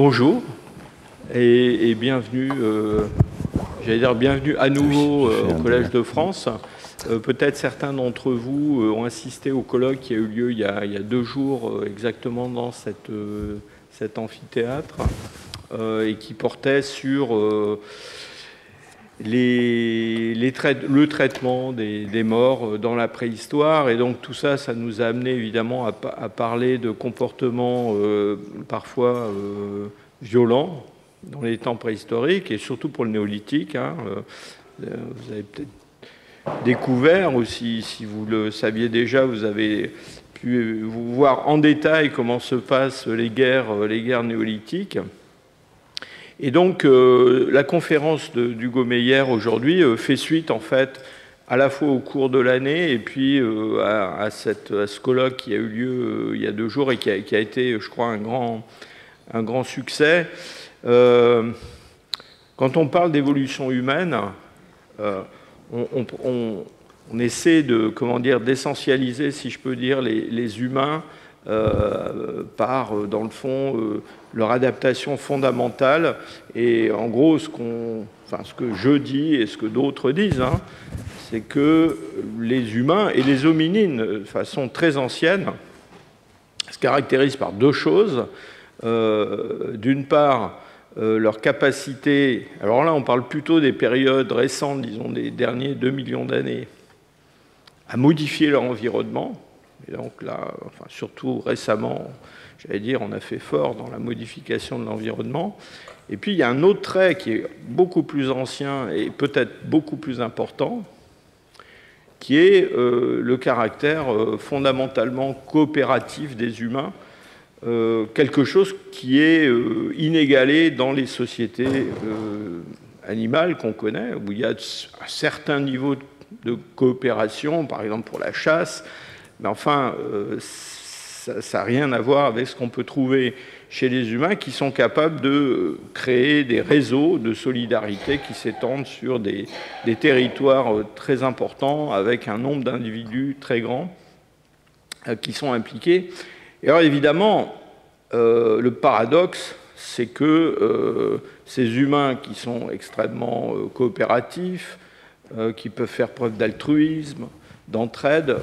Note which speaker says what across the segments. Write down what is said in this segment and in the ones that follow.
Speaker 1: Bonjour et bienvenue, j'allais dire bienvenue à nouveau au Collège de France. Peut-être certains d'entre vous ont assisté au colloque qui a eu lieu il y a 2 jours exactement dans cet amphithéâtre et qui portait sur le traitement des morts dans la préhistoire. Et donc tout ça, ça nous a amené évidemment à parler de comportements parfois violents dans les temps préhistoriques et surtout pour le néolithique. Vous avez peut-être découvert, ou si vous le saviez déjà, vous avez pu voir en détail comment se passent les guerres néolithiques. Et donc, la conférence d'Hugo Meyer aujourd'hui fait suite, en fait, à la fois au cours de l'année et puis à ce colloque qui a eu lieu il y a 2 jours et qui a été, je crois, un grand succès. Quand on parle d'évolution humaine, on essaie d'essentialiser, si je peux dire, les humains par, dans le fond, leur adaptation fondamentale. Et en gros, ce que je dis et ce que d'autres disent, c'est que les humains et les hominines, de façon très ancienne, se caractérisent par 2 choses. D'une part, leur capacité, alors là on parle plutôt des périodes récentes, disons des derniers 2 millions d'années, à modifier leur environnement. Et donc là, surtout récemment, j'allais dire, on a fait fort dans la modification de l'environnement. Et puis il y a un autre trait qui est beaucoup plus ancien et peut-être beaucoup plus important, qui est le caractère fondamentalement coopératif des humains, quelque chose qui est inégalé dans les sociétés animales qu'on connaît, où il y a un certain niveau de coopération, par exemple pour la chasse, mais enfin, ça n'a rien à voir avec ce qu'on peut trouver chez les humains qui sont capables de créer des réseaux de solidarité qui s'étendent sur des territoires très importants avec un nombre d'individus très grand qui sont impliqués. Et alors évidemment, le paradoxe, c'est que ces humains qui sont extrêmement coopératifs, qui peuvent faire preuve d'altruisme, d'entraide,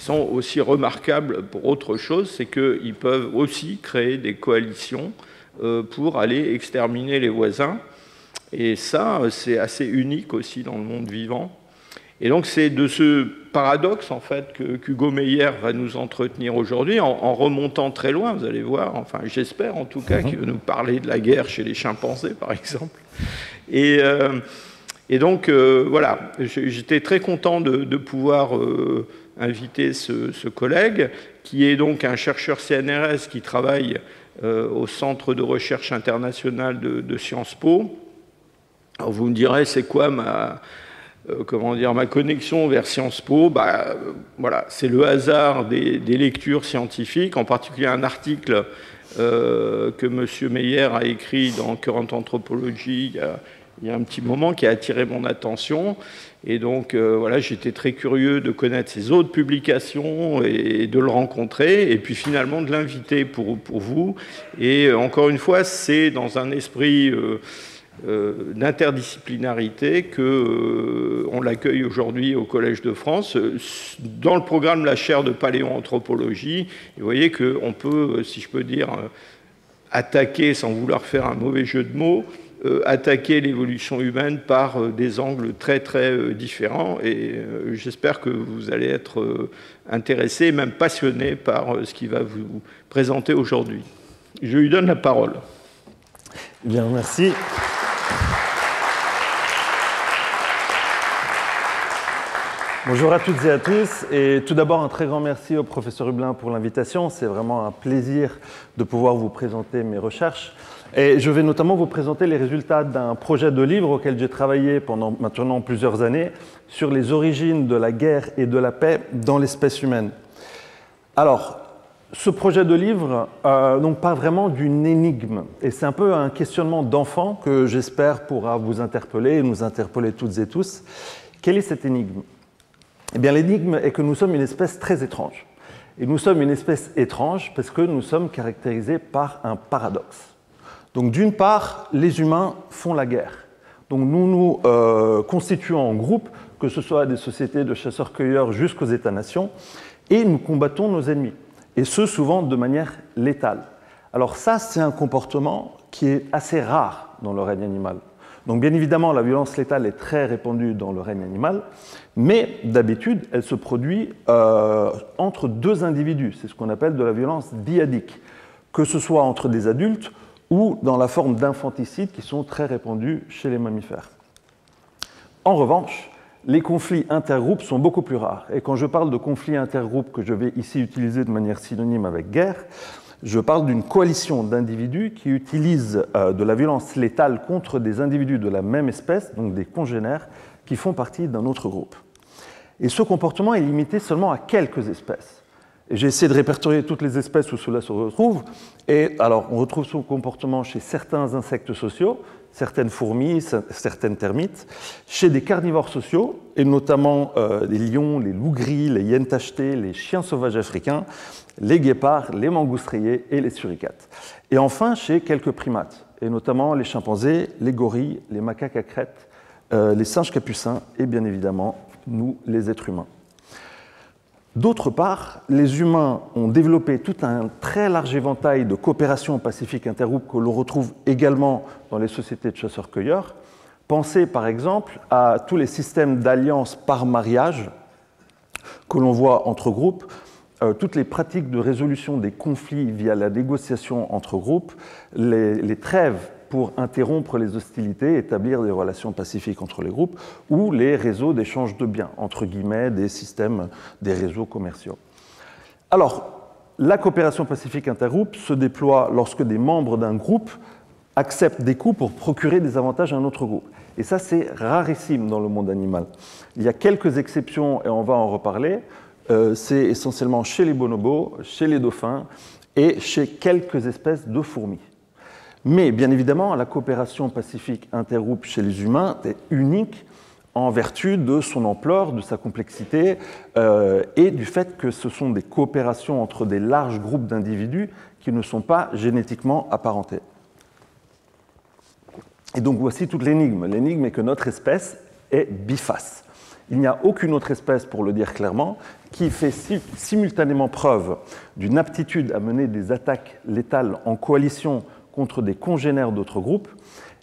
Speaker 1: sont aussi remarquables pour autre chose, c'est qu'ils peuvent aussi créer des coalitions pour aller exterminer les voisins. Et ça, c'est assez unique aussi dans le monde vivant. Et donc c'est de ce paradoxe en fait qu'Hugo Meyer va nous entretenir aujourd'hui en remontant très loin, vous allez voir, enfin j'espère en tout cas qu'il va nous parler de la guerre chez les chimpanzés par exemple. Et donc voilà, j'étais très content de pouvoir inviter ce collègue qui est donc un chercheur CNRS qui travaille au Centre de recherche international de Sciences Po. Alors vous me direz c'est quoi ma connexion vers Sciences Po, voilà, c'est le hasard des lectures scientifiques, en particulier un article que M. Meyer a écrit dans Current Anthropology il y a un petit moment qui a attiré mon attention. Et donc, voilà, j'étais très curieux de connaître ses autres publications et de le rencontrer, et puis finalement de l'inviter pour vous. Et encore une fois, c'est dans un esprit d'interdisciplinarité qu'on l'accueille aujourd'hui au Collège de France. Dans le programme de la chaire de paléoanthropologie, vous voyez qu'on peut, si je peux dire, attaquer, sans vouloir faire un mauvais jeu de mots, attaquer l'évolution humaine par des angles très très différents. Et j'espère que vous allez être intéressés, même passionnés par ce qu'il va vous présenter aujourd'hui. Je lui donne la parole.
Speaker 2: Bien, merci. Bonjour à toutes et à tous, et tout d'abord un très grand merci au professeur Hublin pour l'invitation. C'est vraiment un plaisir de pouvoir vous présenter mes recherches. Et je vais notamment vous présenter les résultats d'un projet de livre auquel j'ai travaillé pendant maintenant plusieurs années sur les origines de la guerre et de la paix dans l'espèce humaine. Alors, ce projet de livre donc part vraiment d'une énigme, et c'est un peu un questionnement d'enfant que j'espère pourra vous interpeller et nous interpeller toutes et tous. Quelle est cette énigme ? Eh bien, l'énigme est que nous sommes une espèce très étrange. Et nous sommes une espèce étrange parce que nous sommes caractérisés par un paradoxe. Donc d'une part, les humains font la guerre. Donc nous nous constituons en groupe, que ce soit des sociétés de chasseurs-cueilleurs jusqu'aux États-nations, et nous combattons nos ennemis, et ce souvent de manière létale. Alors ça, c'est un comportement qui est assez rare dans le règne animal. Donc bien évidemment, la violence létale est très répandue dans le règne animal, mais d'habitude, elle se produit entre deux individus. C'est ce qu'on appelle de la violence dyadique, que ce soit entre des adultes ou dans la forme d'infanticides qui sont très répandus chez les mammifères. En revanche, les conflits intergroupes sont beaucoup plus rares. Et quand je parle de conflits intergroupes que je vais ici utiliser de manière synonyme avec guerre, je parle d'une coalition d'individus qui utilisent de la violence létale contre des individus de la même espèce, donc des congénères, qui font partie d'un autre groupe. Et ce comportement est limité seulement à quelques espèces. Et j'ai essayé de répertorier toutes les espèces où cela se retrouve. Et alors, on retrouve ce comportement chez certains insectes sociaux, certaines fourmis, certaines termites, chez des carnivores sociaux, et notamment les lions, les loups gris, les hyènes tachetées, les chiens sauvages africains, les guépards, les mangoustes rayés et les suricates. Et enfin, chez quelques primates, et notamment les chimpanzés, les gorilles, les macaques à crête, les singes capucins et bien évidemment, nous, les êtres humains. D'autre part, les humains ont développé tout un très large éventail de coopération pacifique intergroupe que l'on retrouve également dans les sociétés de chasseurs-cueilleurs. Pensez par exemple à tous les systèmes d'alliance par mariage que l'on voit entre groupes, toutes les pratiques de résolution des conflits via la négociation entre groupes, les trêves pour interrompre les hostilités, établir des relations pacifiques entre les groupes, ou les réseaux d'échange de biens, entre guillemets, des systèmes, des réseaux commerciaux. Alors, la coopération pacifique intergroupe se déploie lorsque des membres d'un groupe acceptent des coups pour procurer des avantages à un autre groupe. Et ça, c'est rarissime dans le monde animal. Il y a quelques exceptions, et on va en reparler. C'est essentiellement chez les bonobos, chez les dauphins et chez quelques espèces de fourmis. Mais bien évidemment, la coopération pacifique intergroupe chez les humains est unique en vertu de son ampleur, de sa complexité et du fait que ce sont des coopérations entre des larges groupes d'individus qui ne sont pas génétiquement apparentés. Et donc voici toute l'énigme. L'énigme est que notre espèce est biface. Il n'y a aucune autre espèce, pour le dire clairement, qui fait simultanément preuve d'une aptitude à mener des attaques létales en coalition contre des congénères d'autres groupes,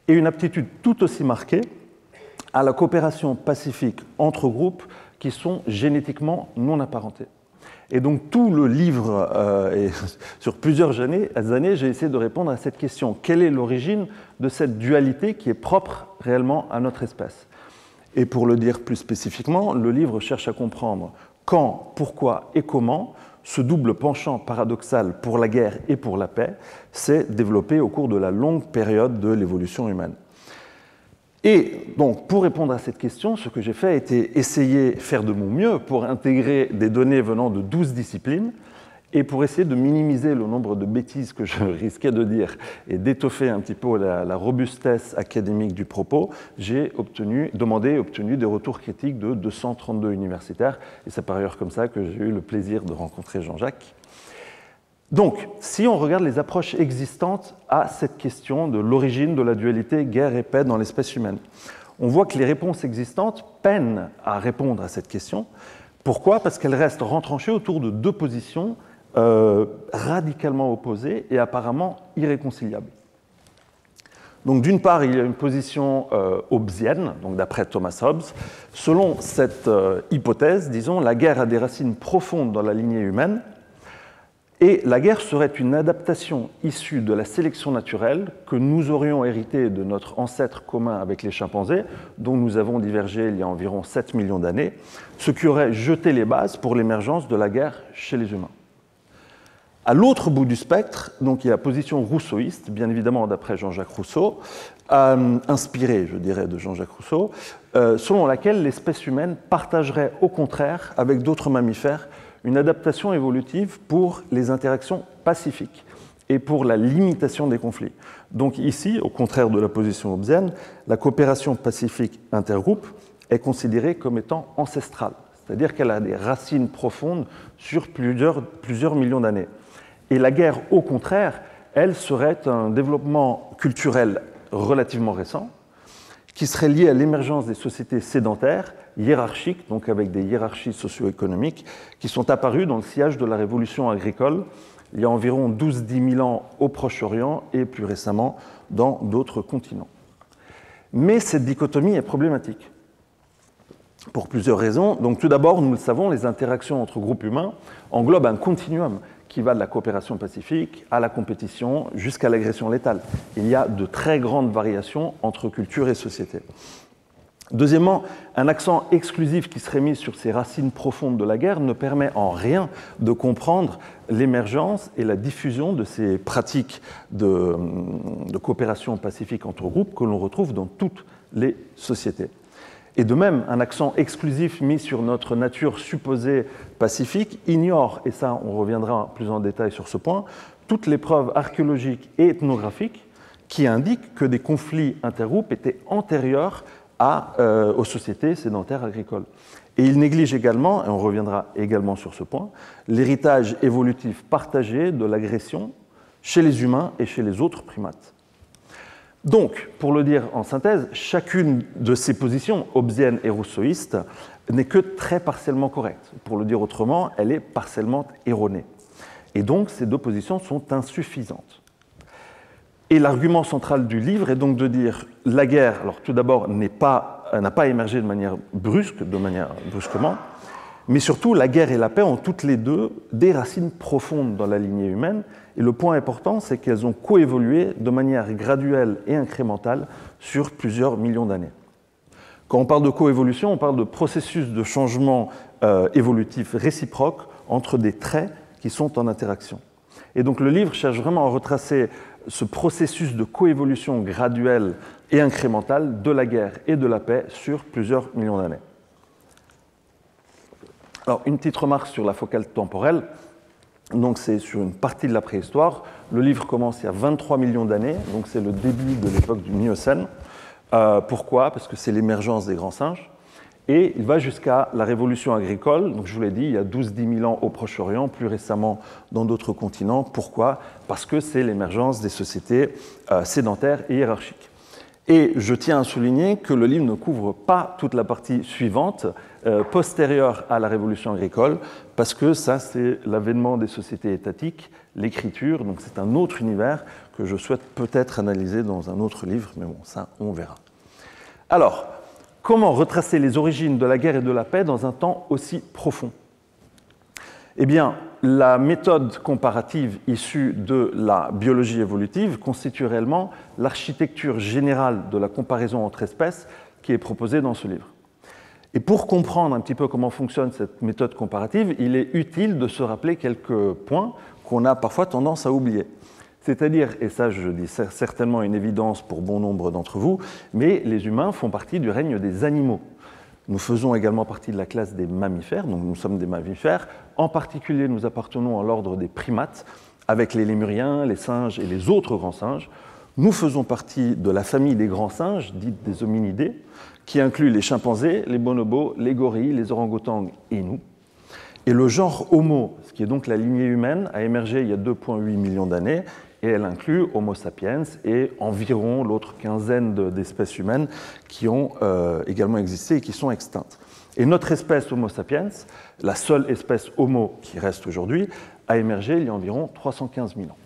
Speaker 2: et une aptitude tout aussi marquée à la coopération pacifique entre groupes qui sont génétiquement non apparentés. Et donc tout le livre, et sur plusieurs années, j'ai essayé de répondre à cette question. Quelle est l'origine de cette dualité qui est propre réellement à notre espèce ? Et pour le dire plus spécifiquement, le livre cherche à comprendre quand, pourquoi et comment ce double penchant paradoxal pour la guerre et pour la paix s'est développé au cours de la longue période de l'évolution humaine. Et donc, pour répondre à cette question, ce que j'ai fait a été essayer, faire de mon mieux pour intégrer des données venant de 12 disciplines et pour essayer de minimiser le nombre de bêtises que je risquais de dire et d'étoffer un petit peu la robustesse académique du propos, j'ai obtenu des retours critiques de 232 universitaires. Et c'est par ailleurs comme ça que j'ai eu le plaisir de rencontrer Jean-Jacques. Donc, si on regarde les approches existantes à cette question de l'origine de la dualité guerre et paix dans l'espèce humaine, on voit que les réponses existantes peinent à répondre à cette question. Pourquoi ? Parce qu'elles restent rentranchées autour de deux positions radicalement opposées et apparemment irréconciliables. Donc, d'une part, il y a une position hobbesienne, donc d'après Thomas Hobbes. Selon cette hypothèse, disons, la guerre a des racines profondes dans la lignée humaine, et la guerre serait une adaptation issue de la sélection naturelle que nous aurions hérité de notre ancêtre commun avec les chimpanzés, dont nous avons divergé il y a environ 7 millions d'années, ce qui aurait jeté les bases pour l'émergence de la guerre chez les humains. À l'autre bout du spectre, donc, il y a la position rousseauiste, bien évidemment d'après Jean-Jacques Rousseau, inspirée, je dirais, de Jean-Jacques Rousseau, selon laquelle l'espèce humaine partagerait au contraire, avec d'autres mammifères, une adaptation évolutive pour les interactions pacifiques et pour la limitation des conflits. Donc ici, au contraire de la position hobbesienne, la coopération pacifique intergroupe est considérée comme étant ancestrale, c'est-à-dire qu'elle a des racines profondes sur plusieurs millions d'années. Et la guerre, au contraire, elle serait un développement culturel relativement récent, qui serait lié à l'émergence des sociétés sédentaires, hiérarchiques, donc avec des hiérarchies socio-économiques, qui sont apparues dans le sillage de la révolution agricole, il y a environ 12-10 000 ans au Proche-Orient et plus récemment dans d'autres continents. Mais cette dichotomie est problématique, pour plusieurs raisons. Donc, tout d'abord, nous le savons, les interactions entre groupes humains englobent un continuum qui va de la coopération pacifique à la compétition jusqu'à l'agression létale. Il y a de très grandes variations entre cultures et sociétés. Deuxièmement, un accent exclusif qui serait mis sur ces racines profondes de la guerre ne permet en rien de comprendre l'émergence et la diffusion de ces pratiques de coopération pacifique entre groupes que l'on retrouve dans toutes les sociétés. Et de même, un accent exclusif mis sur notre nature supposée pacifique ignore, et ça on reviendra plus en détail sur ce point, toutes les preuves archéologiques et ethnographiques qui indiquent que des conflits intergroupes étaient antérieurs aux sociétés sédentaires agricoles. Et il néglige également, et on reviendra également sur ce point, l'héritage évolutif partagé de l'agression chez les humains et chez les autres primates. Donc, pour le dire en synthèse, chacune de ces positions, hobbesienne et rousseauiste, n'est que très partiellement correcte. Pour le dire autrement, elle est partiellement erronée. Et donc, ces deux positions sont insuffisantes. Et l'argument central du livre est donc de dire la guerre, alors tout d'abord, n'a pas émergé de manière brusquement, mais surtout, la guerre et la paix ont toutes les deux des racines profondes dans la lignée humaine. Et le point important, c'est qu'elles ont coévolué de manière graduelle et incrémentale sur plusieurs millions d'années. Quand on parle de coévolution, on parle de processus de changement évolutif réciproque entre des traits qui sont en interaction. Et donc le livre cherche vraiment à retracer ce processus de coévolution graduelle et incrémentale de la guerre et de la paix sur plusieurs millions d'années. Alors, une petite remarque sur la focale temporelle. Donc, c'est sur une partie de la préhistoire. Le livre commence il y a 23 millions d'années, donc c'est le début de l'époque du Miocène. Pourquoi? Parce que c'est l'émergence des grands singes. Et il va jusqu'à la révolution agricole. Donc, je vous l'ai dit, il y a 12-10 000 ans au Proche-Orient, plus récemment dans d'autres continents. Pourquoi? Parce que c'est l'émergence des sociétés sédentaires et hiérarchiques. Et je tiens à souligner que le livre ne couvre pas toute la partie suivante, postérieure à la révolution agricole, parce que ça, c'est l'avènement des sociétés étatiques, l'écriture, donc c'est un autre univers que je souhaite peut-être analyser dans un autre livre, mais bon, ça, on verra. Alors, comment retracer les origines de la guerre et de la paix dans un temps aussi profond? Eh bien, la méthode comparative issue de la biologie évolutive constitue réellement l'architecture générale de la comparaison entre espèces qui est proposée dans ce livre. Et pour comprendre un petit peu comment fonctionne cette méthode comparative, il est utile de se rappeler quelques points qu'on a parfois tendance à oublier. C'est-à-dire, et ça je dis certainement une évidence pour bon nombre d'entre vous, mais les humains font partie du règne des animaux. Nous faisons également partie de la classe des mammifères, donc nous sommes des mammifères. En particulier, nous appartenons à l'ordre des primates, avec les lémuriens, les singes et les autres grands singes. Nous faisons partie de la famille des grands singes, dite des hominidés, qui inclut les chimpanzés, les bonobos, les gorilles, les orang-outans et nous. Et le genre Homo, ce qui est donc la lignée humaine, a émergé il y a 2,8 millions d'années, et elle inclut Homo sapiens et environ l'autre quinzaine d'espèces humaines qui ont également existé et qui sont extinctes. Et notre espèce Homo sapiens, la seule espèce Homo qui reste aujourd'hui, a émergé il y a environ 315 000 ans.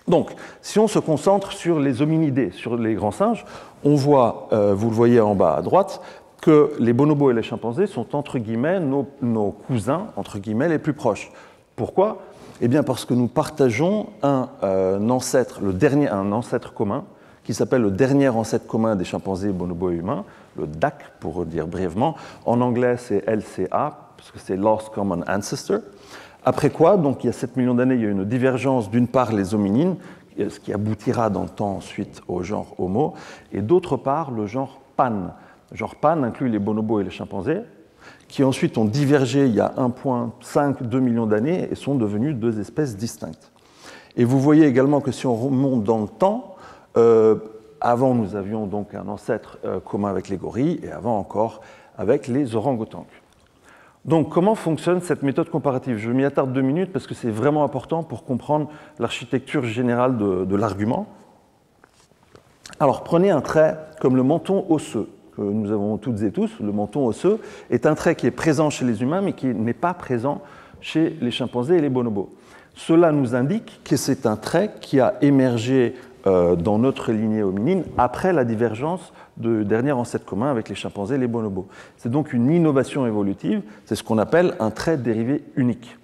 Speaker 2: Donc, si on se concentre sur les hominidés, sur les grands singes, on voit, vous le voyez en bas à droite, que les bonobos et les chimpanzés sont entre guillemets nos cousins, entre guillemets, les plus proches. Pourquoi? Eh bien parce que nous partageons un ancêtre commun, qui s'appelle le dernier ancêtre commun des chimpanzés, bonobos et humains, le DAC pour dire brièvement. En anglais, c'est LCA, parce que c'est Last Common Ancestor. Après quoi, donc il y a 7 millions d'années, il y a une divergence, d'une part les hominines, ce qui aboutira dans le temps ensuite au genre Homo, et d'autre part le genre Pan. Le genre Pan inclut les bonobos et les chimpanzés, qui ensuite ont divergé il y a 1,5-2 millions d'années et sont devenus deux espèces distinctes. Et vous voyez également que si on remonte dans le temps, avant nous avions donc un ancêtre commun avec les gorilles et avant encore avec les orang-outans. Donc, comment fonctionne cette méthode comparative? Je m'y attarde 2 minutes parce que c'est vraiment important pour comprendre l'architecture générale de l'argument. Alors, prenez un trait comme le menton osseux, que nous avons toutes et tous. Le menton osseux est un trait qui est présent chez les humains, mais qui n'est pas présent chez les chimpanzés et les bonobos. Cela nous indique que c'est un trait qui a émergé dans notre lignée hominine après la divergence de dernier ancêtre commun avec les chimpanzés et les bonobos. C'est donc une innovation évolutive, c'est ce qu'on appelle un trait dérivé unique.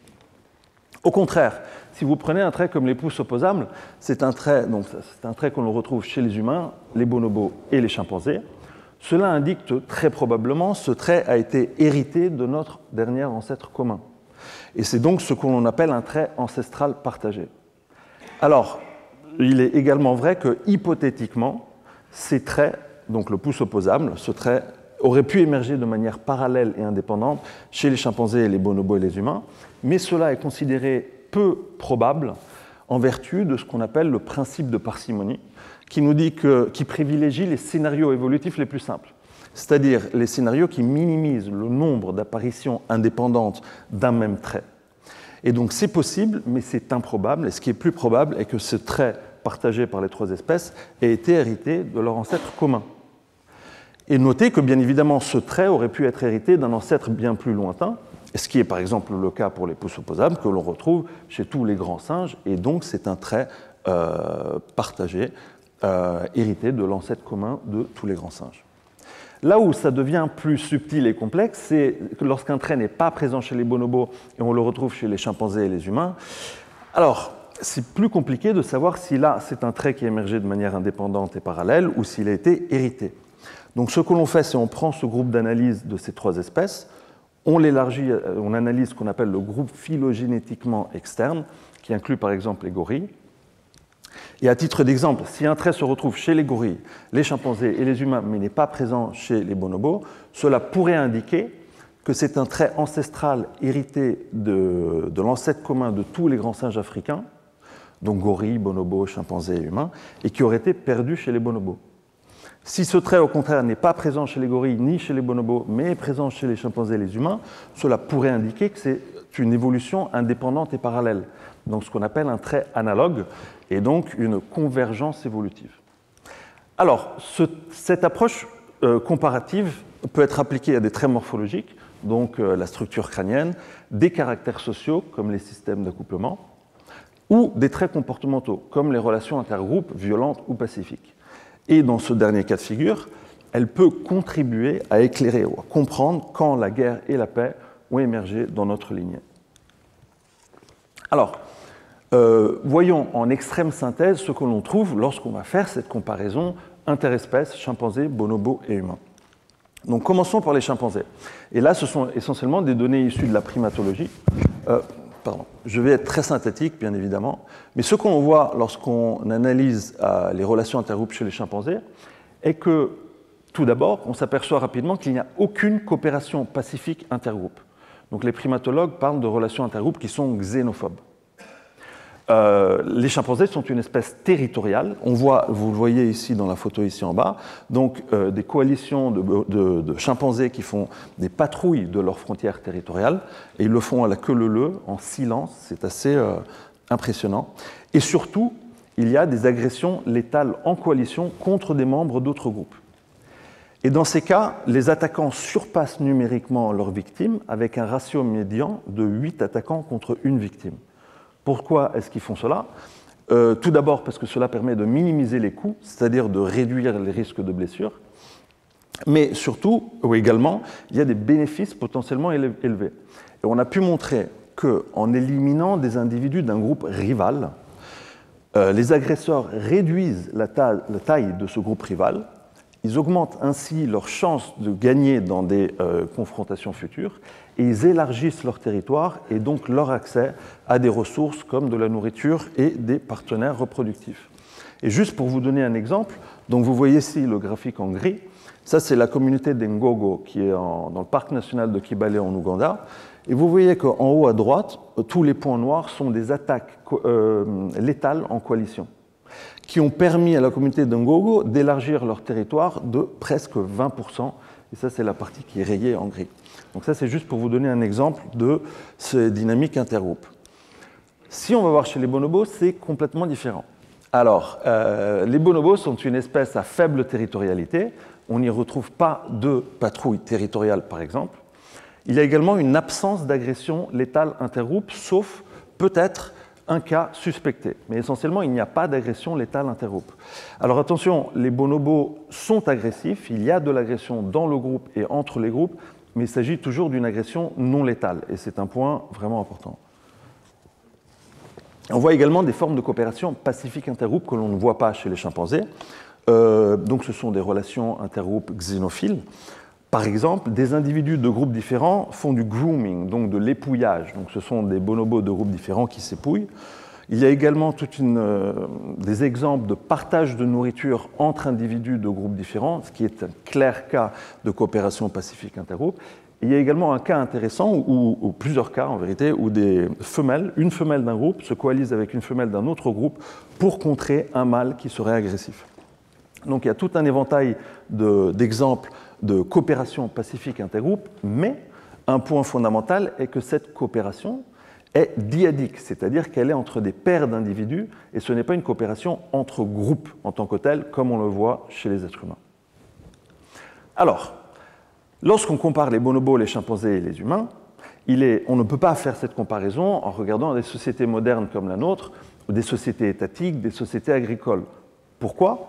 Speaker 2: Au contraire, si vous prenez un trait comme les pouces opposables, c'est un trait qu'on retrouve chez les humains, les bonobos et les chimpanzés. Cela indique que très probablement ce trait a été hérité de notre dernier ancêtre commun. Et c'est donc ce qu'on appelle un trait ancestral partagé. Alors, il est également vrai que, hypothétiquement, ces traits, donc le pouce opposable, ce trait aurait pu émerger de manière parallèle et indépendante chez les chimpanzés, les bonobos et les humains, mais cela est considéré peu probable en vertu de ce qu'on appelle le principe de parcimonie, qui privilégie les scénarios évolutifs les plus simples, c'est-à-dire les scénarios qui minimisent le nombre d'apparitions indépendantes d'un même trait. Et donc c'est possible, mais c'est improbable, et ce qui est plus probable est que ce trait partagé par les 3 espèces ait été hérité de leur ancêtre commun. Et notez que bien évidemment ce trait aurait pu être hérité d'un ancêtre bien plus lointain, ce qui est par exemple le cas pour les pouces opposables que l'on retrouve chez tous les grands singes, et donc c'est un trait partagé, hérité de l'ancêtre commun de tous les grands singes. Là où ça devient plus subtil et complexe, c'est que lorsqu'un trait n'est pas présent chez les bonobos et on le retrouve chez les chimpanzés et les humains. Alors, c'est plus compliqué de savoir si là, c'est un trait qui est émergé de manière indépendante et parallèle ou s'il a été hérité. Donc, ce que l'on fait, c'est qu'on prend ce groupe d'analyse de ces 3 espèces, on l'élargit, on analyse ce qu'on appelle le groupe phylogénétiquement externe, qui inclut par exemple les gorilles. Et à titre d'exemple, si un trait se retrouve chez les gorilles, les chimpanzés et les humains, mais n'est pas présent chez les bonobos, cela pourrait indiquer que c'est un trait ancestral hérité de l'ancêtre commun de tous les grands singes africains, donc gorilles, bonobos, chimpanzés et humains, et qui aurait été perdu chez les bonobos. Si ce trait, au contraire, n'est pas présent chez les gorilles ni chez les bonobos, mais est présent chez les chimpanzés et les humains, cela pourrait indiquer que c'est une évolution indépendante et parallèle, donc ce qu'on appelle un trait analogue, et donc une convergence évolutive. Alors, cette approche comparative peut être appliquée à des traits morphologiques, donc la structure crânienne, des caractères sociaux, comme les systèmes d'accouplement, ou des traits comportementaux, comme les relations intergroupes violentes ou pacifiques. Et dans ce dernier cas de figure, elle peut contribuer à éclairer ou à comprendre quand la guerre et la paix ont émergé dans notre lignée. Alors, voyons en extrême synthèse ce que l'on trouve lorsqu'on va faire cette comparaison interespèces, chimpanzés, bonobos et humains. Donc commençons par les chimpanzés. Et là, ce sont essentiellement des données issues de la primatologie. Je vais être très synthétique, bien évidemment, mais ce qu'on voit lorsqu'on analyse les relations intergroupes chez les chimpanzés est que, tout d'abord, on s'aperçoit rapidement qu'il n'y a aucune coopération pacifique intergroupe. Donc les primatologues parlent de relations intergroupes qui sont xénophobes. Les chimpanzés sont une espèce territoriale. On voit, vous le voyez ici dans la photo ici en bas, donc des coalitions de chimpanzés qui font des patrouilles de leurs frontières territoriales, et ils le font à la queue leu-leu, en silence, c'est assez impressionnant. Et surtout, il y a des agressions létales en coalition contre des membres d'autres groupes. Et dans ces cas, les attaquants surpassent numériquement leurs victimes avec un ratio médian de 8 attaquants contre une victime. Pourquoi est-ce qu'ils font cela ? Tout d'abord parce que cela permet de minimiser les coûts, c'est-à-dire de réduire les risques de blessures, mais surtout, ou également, il y a des bénéfices potentiellement élevés. Et on a pu montrer qu'en éliminant des individus d'un groupe rival, les agresseurs réduisent la taille de ce groupe rival, ils augmentent ainsi leurs chances de gagner dans des confrontations futures, et ils élargissent leur territoire et donc leur accès à des ressources comme de la nourriture et des partenaires reproductifs. Et juste pour vous donner un exemple, donc vous voyez ici le graphique en gris, ça c'est la communauté d'Engogo qui est dans le parc national de Kibale en Ouganda, et vous voyez qu'en haut à droite, tous les points noirs sont des attaques létales en coalition, qui ont permis à la communauté d'Engogo d'élargir leur territoire de presque 20%, et ça, c'est la partie qui est rayée en gris. Donc ça, c'est juste pour vous donner un exemple de ces dynamiques intergroupes. Si on va voir chez les bonobos, c'est complètement différent. Alors, les bonobos sont une espèce à faible territorialité. On n'y retrouve pas de patrouille territoriale, par exemple. Il y a également une absence d'agression létale intergroupe, sauf peut-être un cas suspecté. Mais essentiellement, il n'y a pas d'agression létale intergroupe. Alors attention, les bonobos sont agressifs. Il y a de l'agression dans le groupe et entre les groupes, mais il s'agit toujours d'une agression non létale. Et c'est un point vraiment important. On voit également des formes de coopération pacifique intergroupe que l'on ne voit pas chez les chimpanzés. Donc ce sont des relations intergroupes xénophiles. Par exemple, des individus de groupes différents font du grooming, donc de l'épouillage. Donc ce sont des bonobos de groupes différents qui s'épouillent. Il y a également des exemples de partage de nourriture entre individus de groupes différents, ce qui est un clair cas de coopération pacifique intergroupe. Il y a également un cas intéressant, ou plusieurs cas en vérité, où une femelle d'un groupe se coalise avec une femelle d'un autre groupe pour contrer un mâle qui serait agressif. Donc il y a tout un éventail d'exemples de coopération pacifique intergroupe, mais un point fondamental est que cette coopération est dyadique, c'est-à-dire qu'elle est entre des paires d'individus, et ce n'est pas une coopération entre groupes en tant que telle, comme on le voit chez les êtres humains. Alors, lorsqu'on compare les bonobos, les chimpanzés et les humains, on ne peut pas faire cette comparaison en regardant des sociétés modernes comme la nôtre, ou des sociétés étatiques, des sociétés agricoles. Pourquoi ?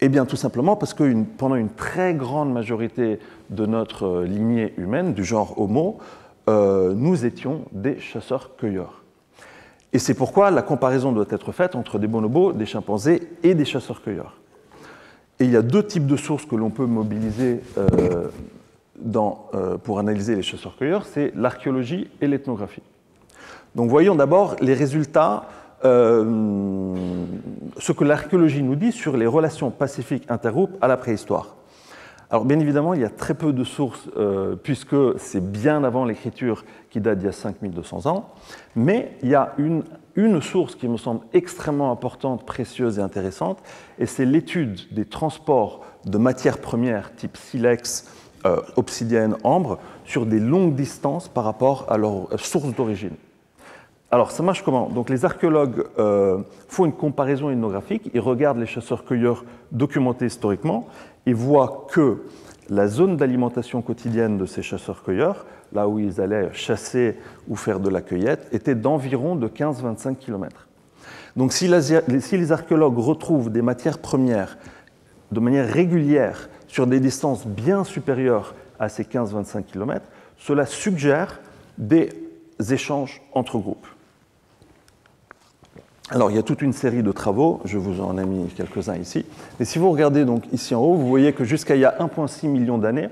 Speaker 2: Eh bien, tout simplement parce que pendant une très grande majorité de notre lignée humaine, du genre Homo, nous étions des chasseurs-cueilleurs. Et c'est pourquoi la comparaison doit être faite entre des bonobos, des chimpanzés et des chasseurs-cueilleurs. Et il y a deux types de sources que l'on peut mobiliser pour analyser les chasseurs-cueilleurs, c'est l'archéologie et l'ethnographie. Donc voyons d'abord les résultats, ce que l'archéologie nous dit sur les relations pacifiques intergroupes à la préhistoire. Alors bien évidemment, il y a très peu de sources, puisque c'est bien avant l'écriture qui date d'il y a 5200 ans, mais il y a une source qui me semble extrêmement importante, précieuse et intéressante, et c'est l'étude des transports de matières premières type silex, obsidienne, ambre, sur des longues distances par rapport à leur source d'origine. Alors, ça marche comment? Donc, les archéologues font une comparaison ethnographique, ils regardent les chasseurs-cueilleurs documentés historiquement, et voient que la zone d'alimentation quotidienne de ces chasseurs-cueilleurs, là où ils allaient chasser ou faire de la cueillette, était d'environ de 15-25 km. Donc, si les archéologues retrouvent des matières premières de manière régulière sur des distances bien supérieures à ces 15-25 km, cela suggère des échanges entre groupes. Alors, il y a toute une série de travaux, je vous en ai mis quelques-uns ici. Et si vous regardez donc ici en haut, vous voyez que jusqu'à il y a 1,6 million d'années,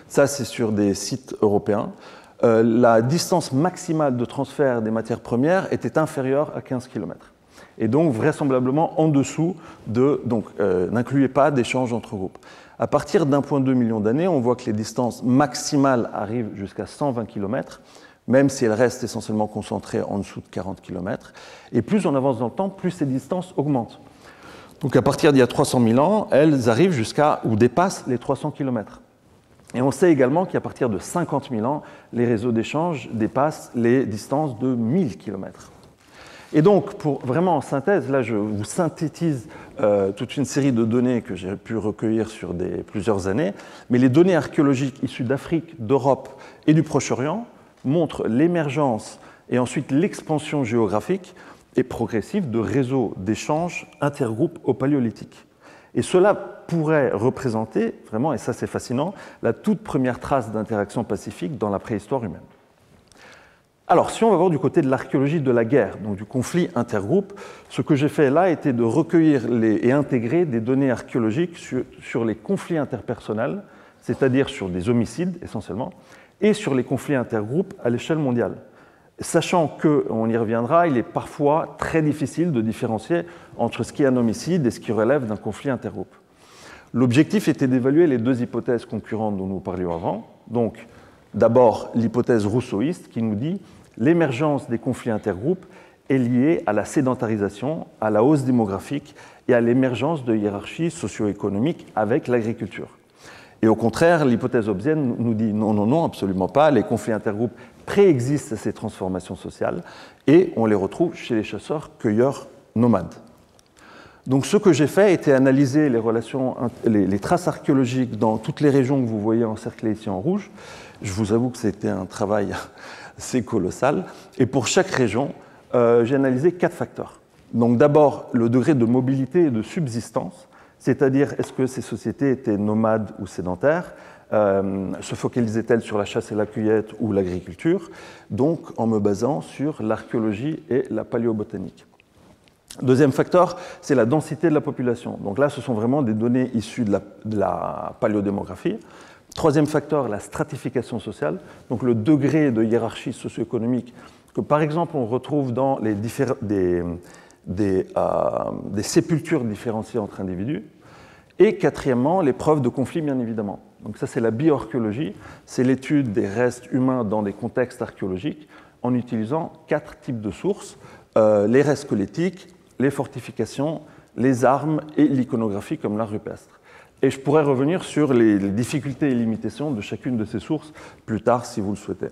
Speaker 2: ça c'est sur des sites européens, la distance maximale de transfert des matières premières était inférieure à 15 km. Et donc vraisemblablement en dessous n'incluait pas d'échanges entre groupes. À partir d'1,2 million d'années, on voit que les distances maximales arrivent jusqu'à 120 km, même si elles restent essentiellement concentrées en dessous de 40 km. Et plus on avance dans le temps, plus ces distances augmentent. Donc à partir d'il y a 300 000 ans, elles arrivent jusqu'à ou dépassent les 300 km. Et on sait également qu'à partir de 50 000 ans, les réseaux d'échange dépassent les distances de 1000 km. Et donc, pour vraiment en synthèse, là je vous synthétise toute une série de données que j'ai pu recueillir sur plusieurs années, mais les données archéologiques issues d'Afrique, d'Europe et du Proche-Orient montre l'émergence et ensuite l'expansion géographique et progressive de réseaux d'échanges intergroupes au Paléolithique. Et cela pourrait représenter, vraiment, et ça c'est fascinant, la toute première trace d'interaction pacifique dans la préhistoire humaine. Alors, si on va voir du côté de l'archéologie de la guerre, donc du conflit intergroupe, ce que j'ai fait là était de recueillir et intégrer des données archéologiques sur les conflits interpersonnels, c'est-à-dire sur des homicides essentiellement, et sur les conflits intergroupes à l'échelle mondiale. Sachant qu'on y reviendra, il est parfois très difficile de différencier entre ce qui est un homicide et ce qui relève d'un conflit intergroupe. L'objectif était d'évaluer les deux hypothèses concurrentes dont nous parlions avant. Donc, d'abord, l'hypothèse rousseauiste qui nous dit l'émergence des conflits intergroupes est liée à la sédentarisation, à la hausse démographique et à l'émergence de hiérarchies socio-économiques avec l'agriculture. Et au contraire, l'hypothèse hobbesienne nous dit non, non, non, absolument pas. Les conflits intergroupes préexistent à ces transformations sociales et on les retrouve chez les chasseurs-cueilleurs nomades. Donc ce que j'ai fait était analyser les relations, les traces archéologiques dans toutes les régions que vous voyez encerclées ici en rouge. Je vous avoue que c'était un travail assez colossal. Et pour chaque région, j'ai analysé 4 facteurs. Donc d'abord, le degré de mobilité et de subsistance, c'est-à-dire est-ce que ces sociétés étaient nomades ou sédentaires, se focalisaient-elles sur la chasse et la cueillette ou l'agriculture, donc en me basant sur l'archéologie et la paléobotanique. Deuxième facteur, c'est la densité de la population. Donc là, ce sont vraiment des données issues de la paléodémographie. Troisième facteur, la stratification sociale, donc le degré de hiérarchie socio-économique que, par exemple, on retrouve dans des sépultures différenciées entre individus. Et quatrièmement, les preuves de conflits, bien évidemment. Donc ça, c'est la bioarchéologie, c'est l'étude des restes humains dans des contextes archéologiques en utilisant 4 types de sources, les restes squelettiques, les fortifications, les armes et l'iconographie comme l'art rupestre. Et je pourrais revenir sur les difficultés et limitations de chacune de ces sources plus tard si vous le souhaitez.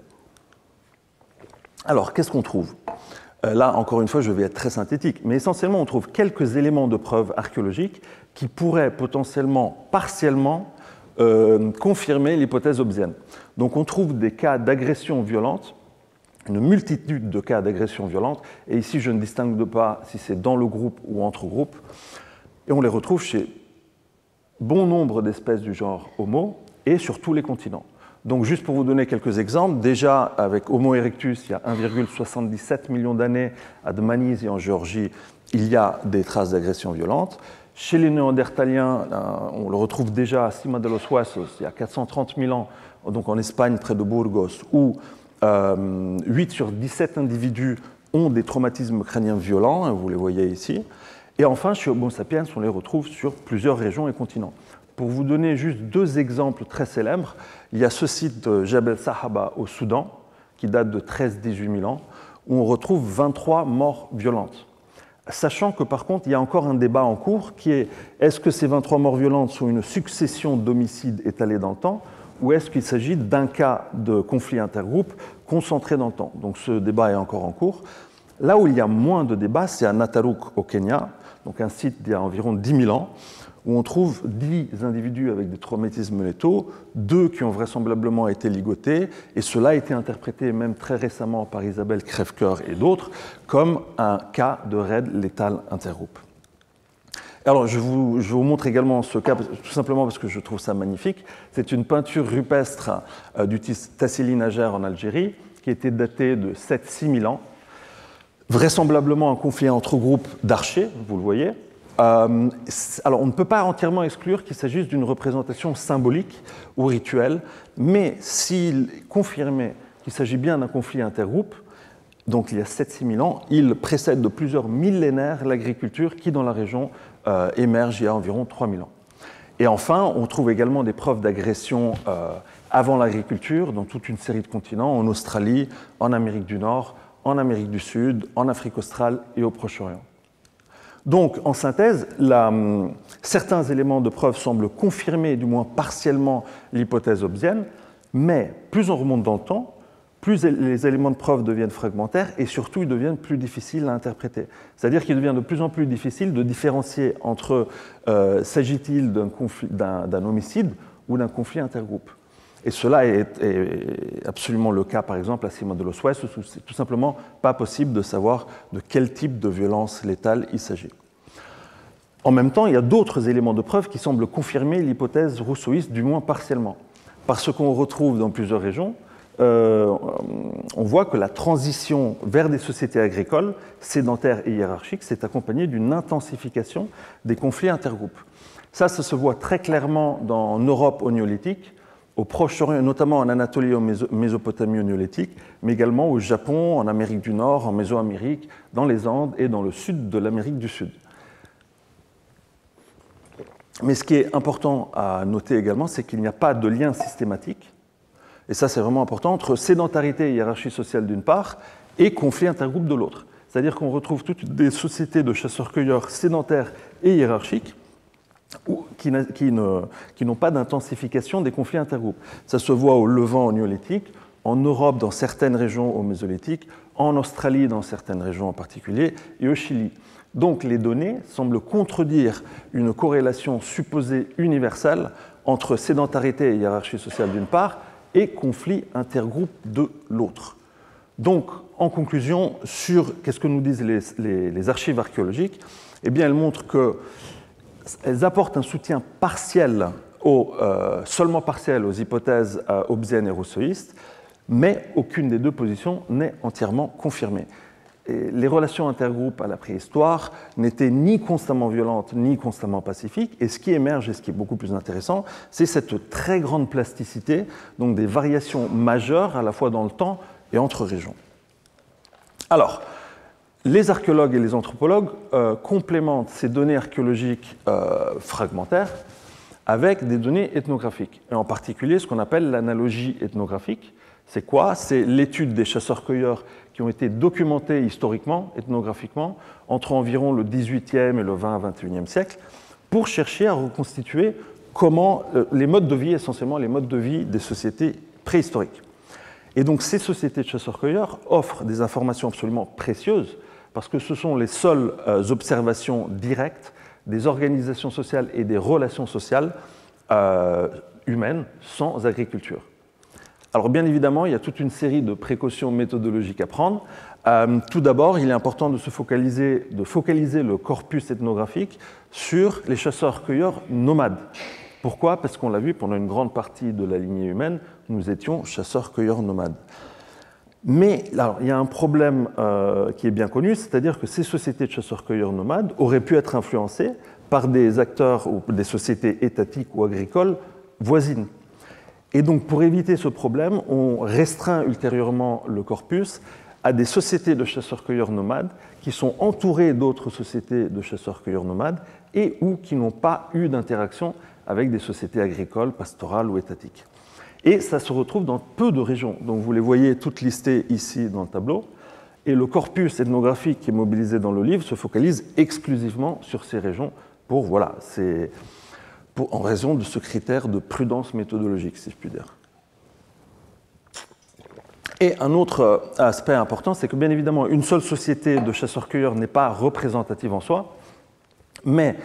Speaker 2: Alors, qu'est-ce qu'on trouve ? Là, encore une fois, je vais être très synthétique, mais essentiellement, on trouve quelques éléments de preuve archéologiques qui pourraient potentiellement, partiellement, confirmer l'hypothèse hobbesienne. Donc, on trouve des cas d'agression violente, une multitude de cas d'agression violente, et ici, je ne distingue pas si c'est dans le groupe ou entre groupes, et on les retrouve chez bon nombre d'espèces du genre Homo et sur tous les continents. Donc, juste pour vous donner quelques exemples, déjà avec Homo erectus, il y a 1,77 million d'années à Dmanisi en Géorgie, il y a des traces d'agression violente. Chez les Néandertaliens, on le retrouve déjà à Cima de los Huesos, il y a 430 000 ans, donc en Espagne, près de Burgos, où 8 sur 17 individus ont des traumatismes crâniens violents, vous les voyez ici. Et enfin, chez Homo sapiens, on les retrouve sur plusieurs régions et continents. Pour vous donner juste 2 exemples très célèbres, il y a ce site de Jebel Sahaba au Soudan, qui date de 13-18 000 ans, où on retrouve 23 morts violentes. Sachant que par contre, il y a encore un débat en cours qui est est-ce que ces 23 morts violentes sont une succession d'homicides étalés dans le temps, ou est-ce qu'il s'agit d'un cas de conflit intergroupe concentré dans le temps? Donc ce débat est encore en cours. Là où il y a moins de débats, c'est à Nataruk au Kenya, donc un site d'il y a environ 10 000 ans, où on trouve 10 individus avec des traumatismes létaux, 2 qui ont vraisemblablement été ligotés, et cela a été interprété même très récemment par Isabelle Crèvecoeur et d'autres comme un cas de raid létal intergroupe. Alors, je vous montre également ce cas, tout simplement parce que je trouve ça magnifique. C'est une peinture rupestre du Tassili Najer en Algérie, qui était datée de 7-6 000 ans. Vraisemblablement un conflit entre groupes d'archers, vous le voyez. Alors, on ne peut pas entièrement exclure qu'il s'agisse d'une représentation symbolique ou rituelle, mais s'il confirmait qu'il s'agit bien d'un conflit intergroupe, donc il y a 7-6 000 ans, il précède de plusieurs millénaires l'agriculture qui, dans la région, émerge il y a environ 3 000 ans. Et enfin, on trouve également des preuves d'agression avant l'agriculture dans toute une série de continents, en Australie, en Amérique du Nord, en Amérique du Sud, en Afrique australe et au Proche-Orient. Donc, en synthèse, certains éléments de preuve semblent confirmer, du moins partiellement, l'hypothèse hobbesienne, mais plus on remonte dans le temps, plus les éléments de preuve deviennent fragmentaires et surtout ils deviennent plus difficiles à interpréter. C'est-à-dire qu'il devient de plus en plus difficile de différencier entre s'agit-il d'un homicide ou d'un conflit intergroupe. Et cela est absolument le cas, par exemple, à Cima de los Huesos, où c'est tout simplement pas possible de savoir de quel type de violence létale il s'agit. En même temps, il y a d'autres éléments de preuve qui semblent confirmer l'hypothèse rousseauiste, du moins partiellement. Parce qu'on retrouve dans plusieurs régions, on voit que la transition vers des sociétés agricoles, sédentaires et hiérarchiques, s'est accompagnée d'une intensification des conflits intergroupes. Ça se voit très clairement en Europe au néolithique, au Proche-Orient, notamment en Anatolie et en Mésopotamie au néolithique, mais également au Japon, en Amérique du Nord, en Mésoamérique, dans les Andes et dans le sud de l'Amérique du Sud. Mais ce qui est important à noter également, c'est qu'il n'y a pas de lien systématique, et ça c'est vraiment important, entre sédentarité et hiérarchie sociale d'une part et conflit intergroupe de l'autre. C'est-à-dire qu'on retrouve toutes des sociétés de chasseurs-cueilleurs sédentaires et hiérarchiques, qui n'ont pas d'intensification des conflits intergroupes. Ça se voit au Levant au Néolithique, en Europe dans certaines régions au Mésolithique, en Australie dans certaines régions en particulier, et au Chili. Donc les données semblent contredire une corrélation supposée universelle entre sédentarité et hiérarchie sociale d'une part et conflits intergroupes de l'autre. Donc, en conclusion, sur qu'est-ce que nous disent les archives archéologiques, eh bien, elles montrent qu'elles apportent un soutien partiel, seulement partiel aux hypothèses hobbesiennes et rousseauistes, mais aucune des deux positions n'est entièrement confirmée. Et les relations intergroupes à la préhistoire n'étaient ni constamment violentes ni constamment pacifiques, et ce qui émerge et ce qui est beaucoup plus intéressant, c'est cette très grande plasticité, donc des variations majeures à la fois dans le temps et entre régions. Alors, les archéologues et les anthropologues complémentent ces données archéologiques fragmentaires avec des données ethnographiques, et en particulier ce qu'on appelle l'analogie ethnographique. C'est quoi? C'est l'étude des chasseurs-cueilleurs qui ont été documentés historiquement, ethnographiquement, entre environ le XVIIIe et le XX à XXIe siècle, pour chercher à reconstituer comment les modes de vie, essentiellement les modes de vie des sociétés préhistoriques. Et donc ces sociétés de chasseurs-cueilleurs offrent des informations absolument précieuses, parce que ce sont les seules observations directes des organisations sociales et des relations sociales humaines sans agriculture. Alors bien évidemment, il y a toute une série de précautions méthodologiques à prendre. Tout d'abord, il est important de focaliser le corpus ethnographique sur les chasseurs-cueilleurs nomades. Pourquoi? Parce qu'on l'a vu, pendant une grande partie de la lignée humaine, nous étions chasseurs-cueilleurs nomades. Mais alors, il y a un problème qui est bien connu, c'est-à-dire que ces sociétés de chasseurs-cueilleurs nomades auraient pu être influencées par des acteurs ou des sociétés étatiques ou agricoles voisines. Et donc, pour éviter ce problème, on restreint ultérieurement le corpus à des sociétés de chasseurs-cueilleurs nomades qui sont entourées d'autres sociétés de chasseurs-cueilleurs nomades et ou qui n'ont pas eu d'interaction avec des sociétés agricoles, pastorales ou étatiques. Et ça se retrouve dans peu de régions. Donc, vous les voyez toutes listées ici dans le tableau. Et le corpus ethnographique qui est mobilisé dans le livre se focalise exclusivement sur ces régions en raison de ce critère de prudence méthodologique, si je puis dire. Et un autre aspect important, c'est que bien évidemment, une seule société de chasseurs-cueilleurs n'est pas représentative en soi, mais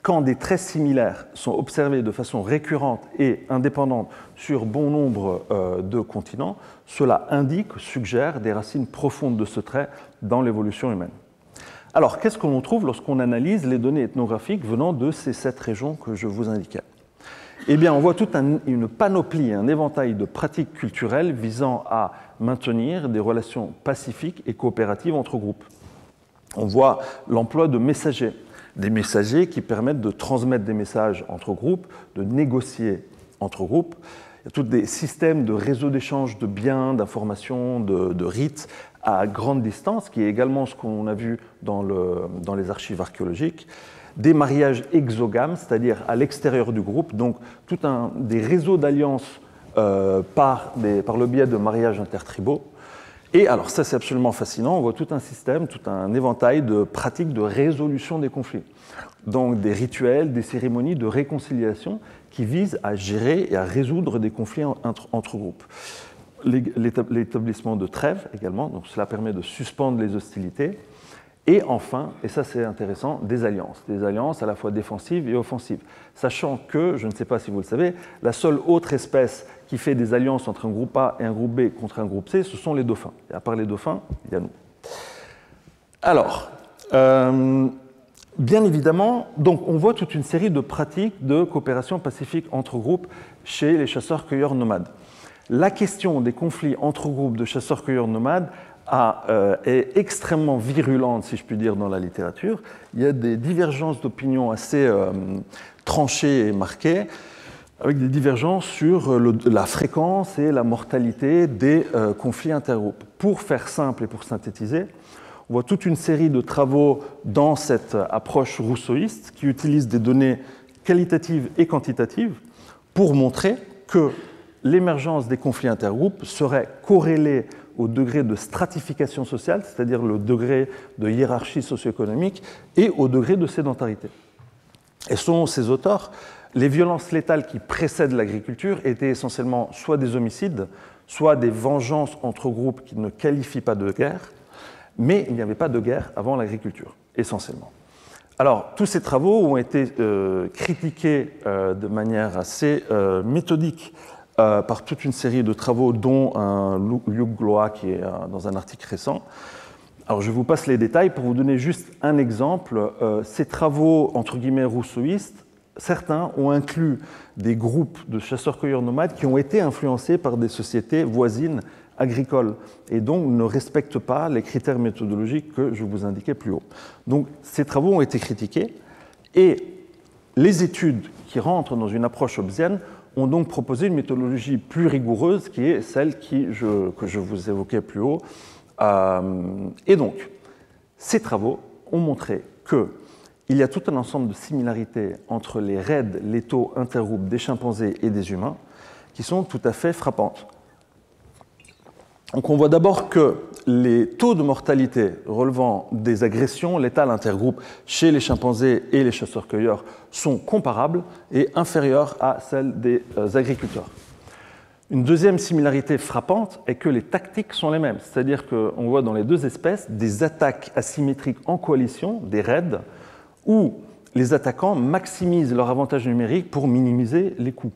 Speaker 2: quand des traits similaires sont observés de façon récurrente et indépendante sur bon nombre de continents, cela suggère des racines profondes de ce trait dans l'évolution humaine. Alors, qu'est-ce que l'on trouve lorsqu'on analyse les données ethnographiques venant de ces 7 régions que je vous indiquais? Eh bien, on voit toute une panoplie, un éventail de pratiques culturelles visant à maintenir des relations pacifiques et coopératives entre groupes. On voit l'emploi de messagers, des messagers qui permettent de transmettre des messages entre groupes, de négocier entre groupes. Il y a tous des systèmes de réseaux d'échange de biens, d'informations, de rites à grande distance, qui est également ce qu'on a vu dans les archives archéologiques. Des mariages exogames, c'est-à-dire à l'extérieur du groupe, donc des réseaux d'alliances par le biais de mariages intertribaux. Et alors ça c'est absolument fascinant, on voit tout un système, tout un éventail de pratiques de résolution des conflits. Donc des rituels, des cérémonies de réconciliation qui visent à gérer et à résoudre des conflits entre groupes. L'établissement de trêves également, donc cela permet de suspendre les hostilités. Et enfin, et ça c'est intéressant, des alliances à la fois défensives et offensives. Sachant que, je ne sais pas si vous le savez, la seule autre espèce qui fait des alliances entre un groupe A et un groupe B contre un groupe C, ce sont les dauphins. Et à part les dauphins, il y a nous. Alors, bien évidemment, donc on voit toute une série de pratiques de coopération pacifique entre groupes chez les chasseurs-cueilleurs nomades. La question des conflits entre groupes de chasseurs-cueilleurs nomades est extrêmement virulente, si je puis dire, dans la littérature. Il y a des divergences d'opinion assez tranchées et marquées, avec des divergences sur la fréquence et la mortalité des conflits intergroupes. Pour faire simple et pour synthétiser, on voit toute une série de travaux dans cette approche rousseauiste qui utilisent des données qualitatives et quantitatives pour montrer que l'émergence des conflits intergroupes serait corrélée au degré de stratification sociale, c'est-à-dire le degré de hiérarchie socio-économique, et au degré de sédentarité. Et selon ces auteurs, les violences létales qui précèdent l'agriculture étaient essentiellement soit des homicides, soit des vengeances entre groupes qui ne qualifient pas de guerre, mais il n'y avait pas de guerre avant l'agriculture, essentiellement. Alors, tous ces travaux ont été critiqués de manière assez méthodique par toute une série de travaux, dont Luc Gloa, qui est dans un article récent. Alors, je vous passe les détails pour vous donner juste un exemple. Ces travaux, entre guillemets, rousseauistes, certains ont inclus des groupes de chasseurs-cueilleurs nomades qui ont été influencés par des sociétés voisines agricoles et donc ne respectent pas les critères méthodologiques que je vous indiquais plus haut. Donc ces travaux ont été critiqués et les études qui rentrent dans une approche hobbesienne ont donc proposé une méthodologie plus rigoureuse qui est celle que je vous évoquais plus haut. Et donc, ces travaux ont montré qu'il y a tout un ensemble de similarités entre les raids létaux intergroupes des chimpanzés et des humains qui sont tout à fait frappantes. Donc on voit d'abord que les taux de mortalité relevant des agressions létales intergroupes chez les chimpanzés et les chasseurs-cueilleurs sont comparables et inférieurs à celles des agriculteurs. Une deuxième similarité frappante est que les tactiques sont les mêmes, c'est-à-dire qu'on voit dans les deux espèces des attaques asymétriques en coalition, des raids, où les attaquants maximisent leur avantage numérique pour minimiser les coûts.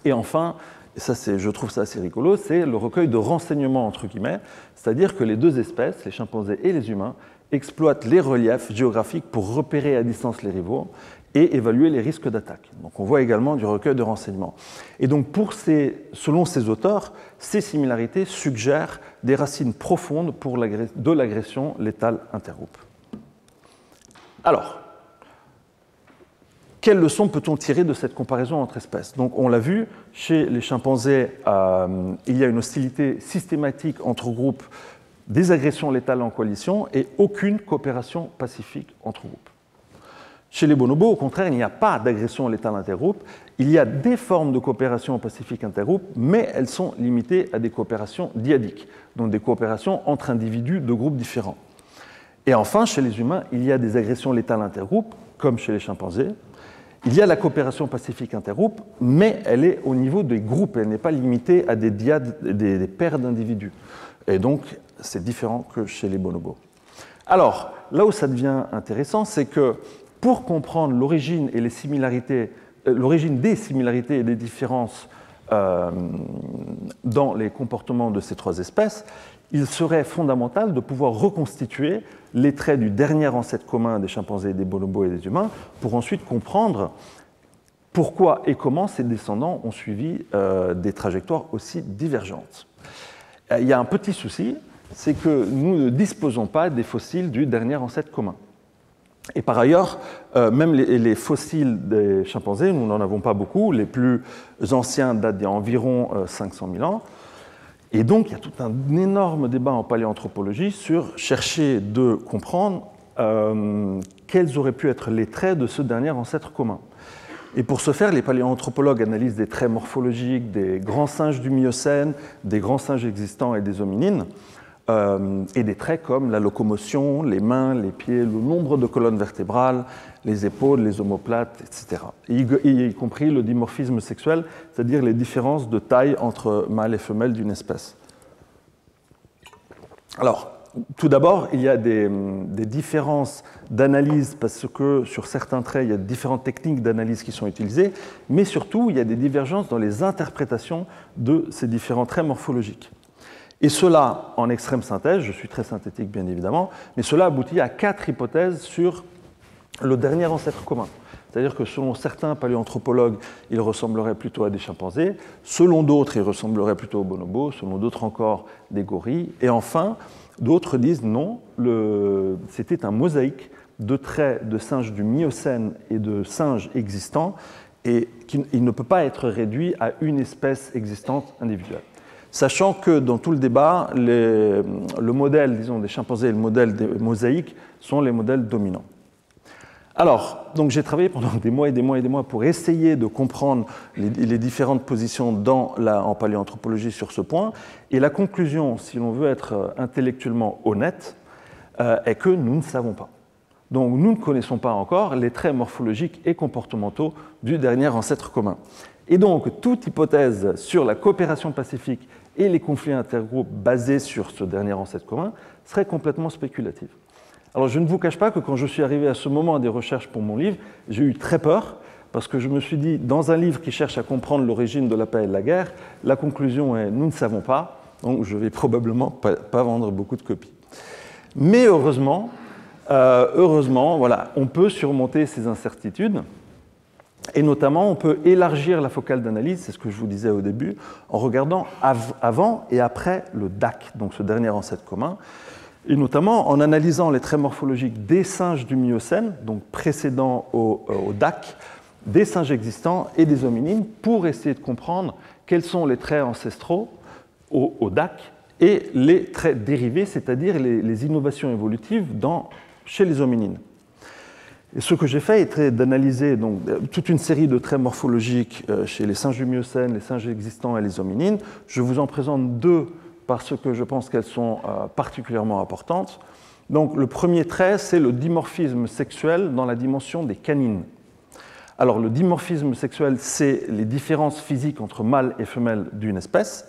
Speaker 2: Et enfin, et ça, je trouve ça assez rigolo, c'est le recueil de renseignements, entre guillemets, c'est-à-dire que les deux espèces, les chimpanzés et les humains, exploitent les reliefs géographiques pour repérer à distance les rivaux et évaluer les risques d'attaque. Donc on voit également du recueil de renseignements. Et donc selon ces auteurs, ces similarités suggèrent des racines profondes de l'agression létale intergroupe. Alors, quelles leçons peut-on tirer de cette comparaison entre espèces? Donc, on l'a vu, chez les chimpanzés, il y a une hostilité systématique entre groupes, des agressions létales en coalition et aucune coopération pacifique entre groupes. Chez les bonobos, au contraire, il n'y a pas d'agression létale intergroupe. Il y a des formes de coopération pacifique intergroupe, mais elles sont limitées à des coopérations dyadiques, donc des coopérations entre individus de groupes différents. Et enfin, chez les humains, il y a des agressions létales intergroupes, comme chez les chimpanzés. Il y a la coopération pacifique intergroupe, mais elle est au niveau des groupes, elle n'est pas limitée à des dyades, des paires d'individus. Et donc, c'est différent que chez les bonobos. Alors, là où ça devient intéressant, c'est que pour comprendre l'origine et les similarités, l'origine des similarités et des différences dans les comportements de ces trois espèces, il serait fondamental de pouvoir reconstituer les traits du dernier ancêtre commun des chimpanzés, des bonobos et des humains pour ensuite comprendre pourquoi et comment ces descendants ont suivi des trajectoires aussi divergentes. Il y a un petit souci, c'est que nous ne disposons pas des fossiles du dernier ancêtre commun. Et par ailleurs, même les fossiles des chimpanzés, nous n'en avons pas beaucoup, les plus anciens datent d'il y a environ 500 000 ans. Et donc, il y a tout un énorme débat en paléanthropologie sur chercher de comprendre quels auraient pu être les traits de ce dernier ancêtre commun. Et pour ce faire, les paléanthropologues analysent des traits morphologiques des grands singes du Miocène, des grands singes existants et des hominines, et des traits comme la locomotion, les mains, les pieds, le nombre de colonnes vertébrales, les épaules, les omoplates, etc. Y compris le dimorphisme sexuel, c'est-à-dire les différences de taille entre mâles et femelles d'une espèce. Alors, tout d'abord, il y a des différences d'analyse parce que sur certains traits, il y a différentes techniques d'analyse qui sont utilisées, mais surtout, il y a des divergences dans les interprétations de ces différents traits morphologiques. Et cela, en extrême synthèse, je suis très synthétique bien évidemment, mais cela aboutit à 4 hypothèses sur le dernier ancêtre commun. C'est-à-dire que selon certains paléanthropologues, il ressemblerait plutôt à des chimpanzés, selon d'autres, il ressemblerait plutôt aux bonobos, selon d'autres encore, des gorilles, et enfin, d'autres disent non, c'était un mosaïque de traits de singes du Miocène et de singes existants, et il ne peut pas être réduit à une espèce existante individuelle. Sachant que dans tout le débat, le modèle, disons, des chimpanzés et le modèle des mosaïques sont les modèles dominants. Alors, donc j'ai travaillé pendant des mois et des mois et des mois pour essayer de comprendre les différentes positions en paléanthropologie sur ce point, et la conclusion, si l'on veut être intellectuellement honnête, est que nous ne savons pas. Donc nous ne connaissons pas encore les traits morphologiques et comportementaux du dernier ancêtre commun. Et donc toute hypothèse sur la coopération pacifique et les conflits intergroupes basés sur ce dernier ancêtre commun serait complètement spéculative. Alors je ne vous cache pas que quand je suis arrivé à ce moment des recherches pour mon livre, j'ai eu très peur, parce que je me suis dit, dans un livre qui cherche à comprendre l'origine de la paix et de la guerre, la conclusion est « nous ne savons pas », donc je ne vais probablement pas vendre beaucoup de copies. Mais heureusement, voilà, on peut surmonter ces incertitudes, et notamment on peut élargir la focale d'analyse, c'est ce que je vous disais au début, en regardant avant et après le DAC, donc ce dernier ancêtre commun, et notamment en analysant les traits morphologiques des singes du Miocène, donc précédents au DAC, des singes existants et des hominines, pour essayer de comprendre quels sont les traits ancestraux au DAC et les traits dérivés, c'est-à-dire les innovations évolutives chez les hominines. Et ce que j'ai fait était d'analyser toute une série de traits morphologiques chez les singes du Miocène, les singes existants et les hominines. Je vous en présente deux parce que je pense qu'elles sont particulièrement importantes. Donc, le premier trait, c'est le dimorphisme sexuel dans la dimension des canines. Alors, le dimorphisme sexuel, c'est les différences physiques entre mâles et femelles d'une espèce.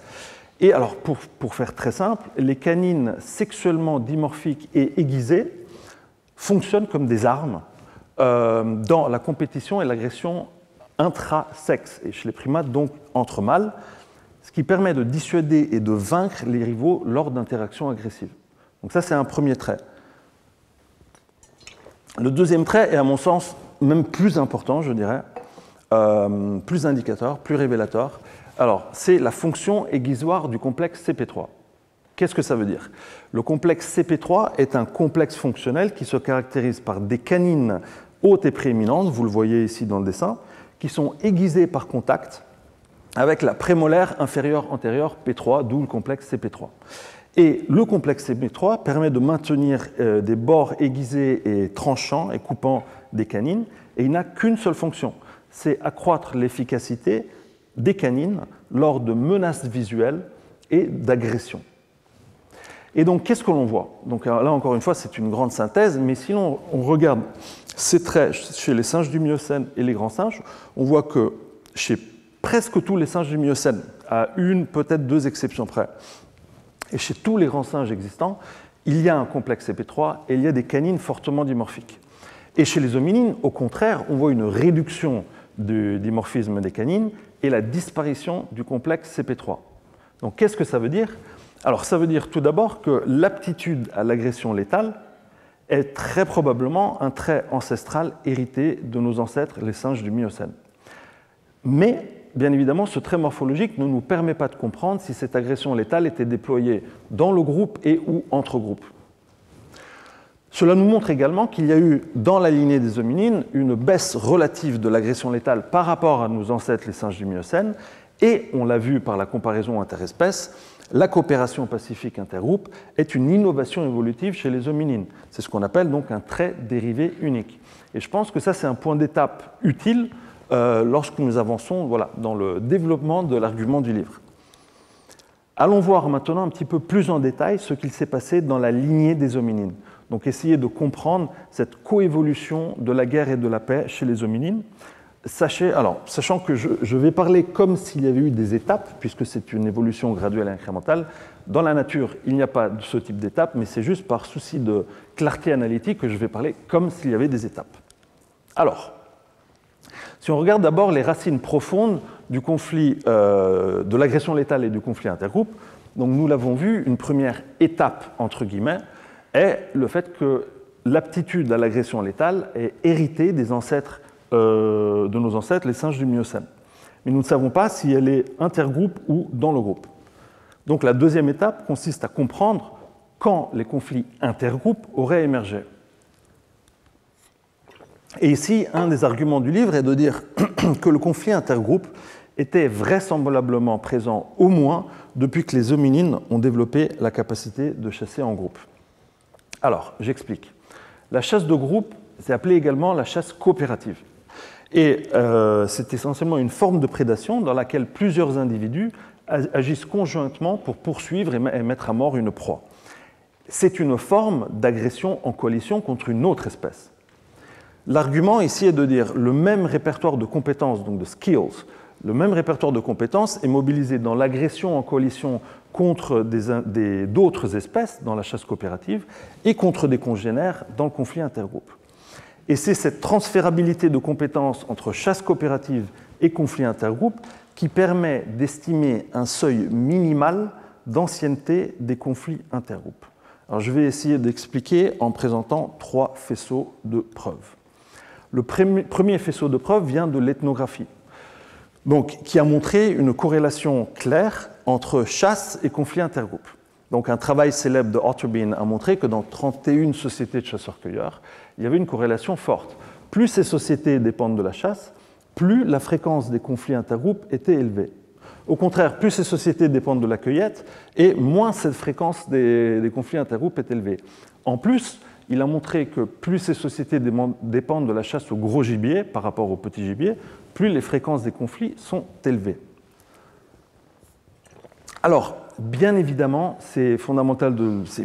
Speaker 2: Et alors, pour faire très simple, les canines sexuellement dimorphiques et aiguisées fonctionnent comme des armes dans la compétition et l'agression intra-sexe, et chez les primates, donc entre mâles, ce qui permet de dissuader et de vaincre les rivaux lors d'interactions agressives. Donc ça, c'est un premier trait. Le deuxième trait est, à mon sens, même plus important, je dirais, plus indicateur, plus révélateur. Alors, c'est la fonction aiguisoire du complexe CP3. Qu'est-ce que ça veut dire? Le complexe CP3 est un complexe fonctionnel qui se caractérise par des canines hautes et prééminentes, vous le voyez ici dans le dessin, qui sont aiguisées par contact avec la prémolaire inférieure antérieure P3, d'où le complexe CP3. Et le complexe CP3 permet de maintenir des bords aiguisés et tranchants et coupants des canines, et il n'a qu'une seule fonction, c'est accroître l'efficacité des canines lors de menaces visuelles et d'agressions. Et donc, qu'est-ce que l'on voit? Donc là, encore une fois, c'est une grande synthèse, mais si on regarde ces traits chez les singes du Miocène et les grands singes, on voit que chez presque tous les singes du Miocène, à une, peut-être deux exceptions près, et chez tous les grands singes existants, il y a un complexe CP3 et il y a des canines fortement dimorphiques. Et chez les hominines, au contraire, on voit une réduction du dimorphisme des canines et la disparition du complexe CP3. Donc qu'est-ce que ça veut dire? Alors ça veut dire tout d'abord que l'aptitude à l'agression létale est très probablement un trait ancestral hérité de nos ancêtres, les singes du Miocène. Mais, bien évidemment, ce trait morphologique ne nous permet pas de comprendre si cette agression létale était déployée dans le groupe et ou entre groupes. Cela nous montre également qu'il y a eu, dans la lignée des hominines, une baisse relative de l'agression létale par rapport à nos ancêtres, les singes du Miocène, et, on l'a vu par la comparaison interespèces, la coopération pacifique intergroupe est une innovation évolutive chez les hominines. C'est ce qu'on appelle donc un trait dérivé unique. Et je pense que ça, c'est un point d'étape utile lorsque nous avançons dans le développement de l'argument du livre. Allons voir maintenant un petit peu plus en détail ce qu'il s'est passé dans la lignée des hominines. Donc essayer de comprendre cette coévolution de la guerre et de la paix chez les hominines. Sachant que je vais parler comme s'il y avait eu des étapes, puisque c'est une évolution graduelle et incrémentale. Dans la nature, il n'y a pas de ce type d'étapes, mais c'est juste par souci de clarté analytique que je vais parler comme s'il y avait des étapes. Alors, si on regarde d'abord les racines profondes du conflit, de l'agression létale et du conflit intergroupe, donc nous l'avons vu, une première étape, entre guillemets, est le fait que l'aptitude à l'agression létale est héritée des ancêtres de nos ancêtres, les singes du Miocène. Mais nous ne savons pas si elle est intergroupe ou dans le groupe. Donc la deuxième étape consiste à comprendre quand les conflits intergroupes auraient émergé. Et ici, un des arguments du livre est de dire que le conflit intergroupe était vraisemblablement présent au moins depuis que les hominines ont développé la capacité de chasser en groupe. Alors, j'explique. La chasse de groupe, c'est appelé également la chasse coopérative. Et c'est essentiellement une forme de prédation dans laquelle plusieurs individus agissent conjointement pour poursuivre et mettre à mort une proie. C'est une forme d'agression en coalition contre une autre espèce. L'argument ici est de dire le même répertoire de compétences, donc de skills, le même répertoire de compétences est mobilisé dans l'agression en coalition contre d'autres espèces dans la chasse coopérative et contre des congénères dans le conflit intergroupe. Et c'est cette transférabilité de compétences entre chasse coopérative et conflit intergroupe qui permet d'estimer un seuil minimal d'ancienneté des conflits intergroupes. Alors, je vais essayer d'expliquer en présentant 3 faisceaux de preuves. Le premier faisceau de preuves vient de l'ethnographie, donc, qui a montré une corrélation claire entre chasse et conflit intergroupe. Donc, un travail célèbre de Otterbein a montré que dans 31 sociétés de chasseurs-cueilleurs, il y avait une corrélation forte. Plus ces sociétés dépendent de la chasse, plus la fréquence des conflits intergroupes était élevée. Au contraire, plus ces sociétés dépendent de la cueillette, et moins cette fréquence des conflits intergroupes est élevée. En plus, il a montré que plus ces sociétés dépendent de la chasse au gros gibier par rapport au petit gibier, plus les fréquences des conflits sont élevées. Alors, bien évidemment, c'est fondamental, c'est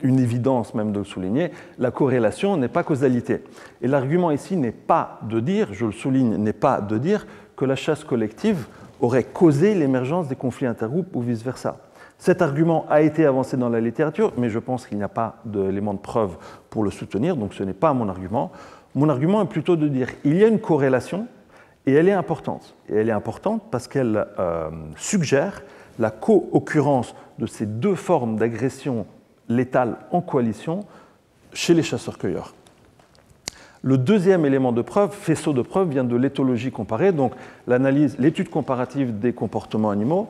Speaker 2: une évidence même de le souligner, la corrélation n'est pas causalité. Et l'argument ici n'est pas de dire, je le souligne, n'est pas de dire que la chasse collective aurait causé l'émergence des conflits intergroupes ou vice-versa. Cet argument a été avancé dans la littérature, mais je pense qu'il n'y a pas d'élément de preuve pour le soutenir, donc ce n'est pas mon argument. Mon argument est plutôt de dire qu'il y a une corrélation et elle est importante. Et elle est importante parce qu'elle suggère la co-occurrence de ces 2 formes d'agression létale en coalition chez les chasseurs-cueilleurs. Le deuxième élément de preuve, faisceau de preuve, vient de l'éthologie comparée, donc l'étude comparative des comportements animaux.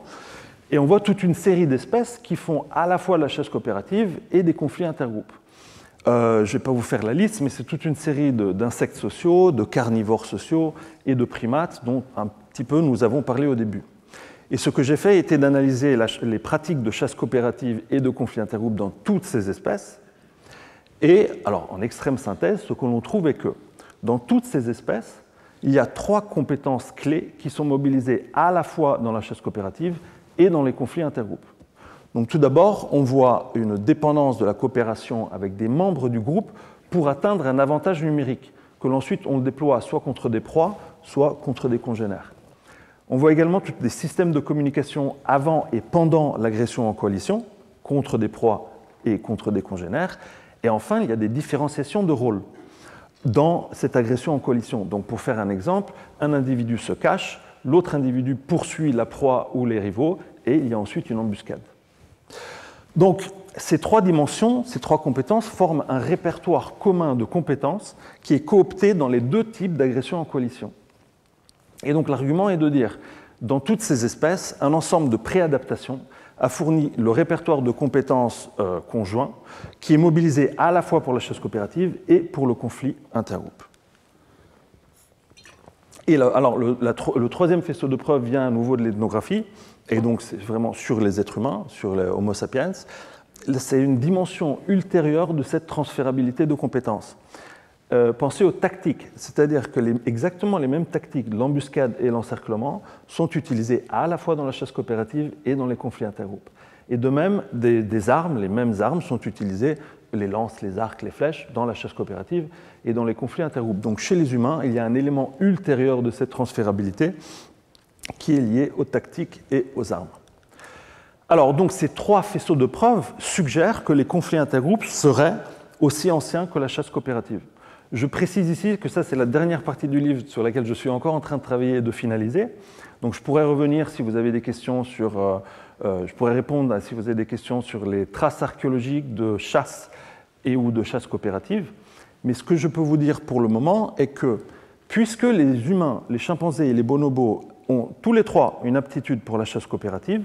Speaker 2: Et on voit toute une série d'espèces qui font à la fois la chasse coopérative et des conflits intergroupes. Je ne vais pas vous faire la liste, mais c'est toute une série d'insectes sociaux, de carnivores sociaux et de primates dont un petit peu nous avons parlé au début. Et ce que j'ai fait était d'analyser les pratiques de chasse coopérative et de conflits intergroupes dans toutes ces espèces. Et alors, en extrême synthèse, ce que l'on trouve est que dans toutes ces espèces, il y a 3 compétences clés qui sont mobilisées à la fois dans la chasse coopérative et dans les conflits intergroupes. Donc, tout d'abord, on voit une dépendance de la coopération avec des membres du groupe pour atteindre un avantage numérique, que l'ensuite on le déploie soit contre des proies, soit contre des congénères. On voit également tous des systèmes de communication avant et pendant l'agression en coalition, contre des proies et contre des congénères. Et enfin, il y a des différenciations de rôle dans cette agression en coalition. Donc, pour faire un exemple, un individu se cache, l'autre individu poursuit la proie ou les rivaux, et il y a ensuite une embuscade. Donc, ces 3 dimensions, ces 3 compétences forment un répertoire commun de compétences qui est coopté dans les 2 types d'agression en coalition. Et donc, l'argument est de dire, dans toutes ces espèces, un ensemble de préadaptations a fourni le répertoire de compétences conjoints qui est mobilisé à la fois pour la chasse coopérative et pour le conflit intergroupe. Et alors, le troisième faisceau de preuve vient à nouveau de l'ethnographie, et donc c'est vraiment sur les êtres humains, sur les Homo sapiens. C'est une dimension ultérieure de cette transférabilité de compétences. Pensez aux tactiques, c'est-à-dire que exactement les mêmes tactiques, l'embuscade et l'encerclement, sont utilisées à la fois dans la chasse coopérative et dans les conflits intergroupes. Et de même, des armes, les mêmes armes sont utilisées, les lances, les arcs, les flèches, dans la chasse coopérative et dans les conflits intergroupes. Donc chez les humains, il y a un élément ultérieur de cette transférabilité qui est lié aux tactiques et aux armes. Alors, donc, ces 3 faisceaux de preuves suggèrent que les conflits intergroupes seraient aussi anciens que la chasse coopérative. Je précise ici que ça, c'est la dernière partie du livre sur laquelle je suis encore en train de travailler et de finaliser. Donc, je pourrais revenir si vous avez des questions sur... je pourrais répondre si vous avez des questions sur les traces archéologiques de chasse et ou de chasse coopérative. Mais ce que je peux vous dire pour le moment est que, puisque les humains, les chimpanzés et les bonobos ont tous les 3 une aptitude pour la chasse coopérative,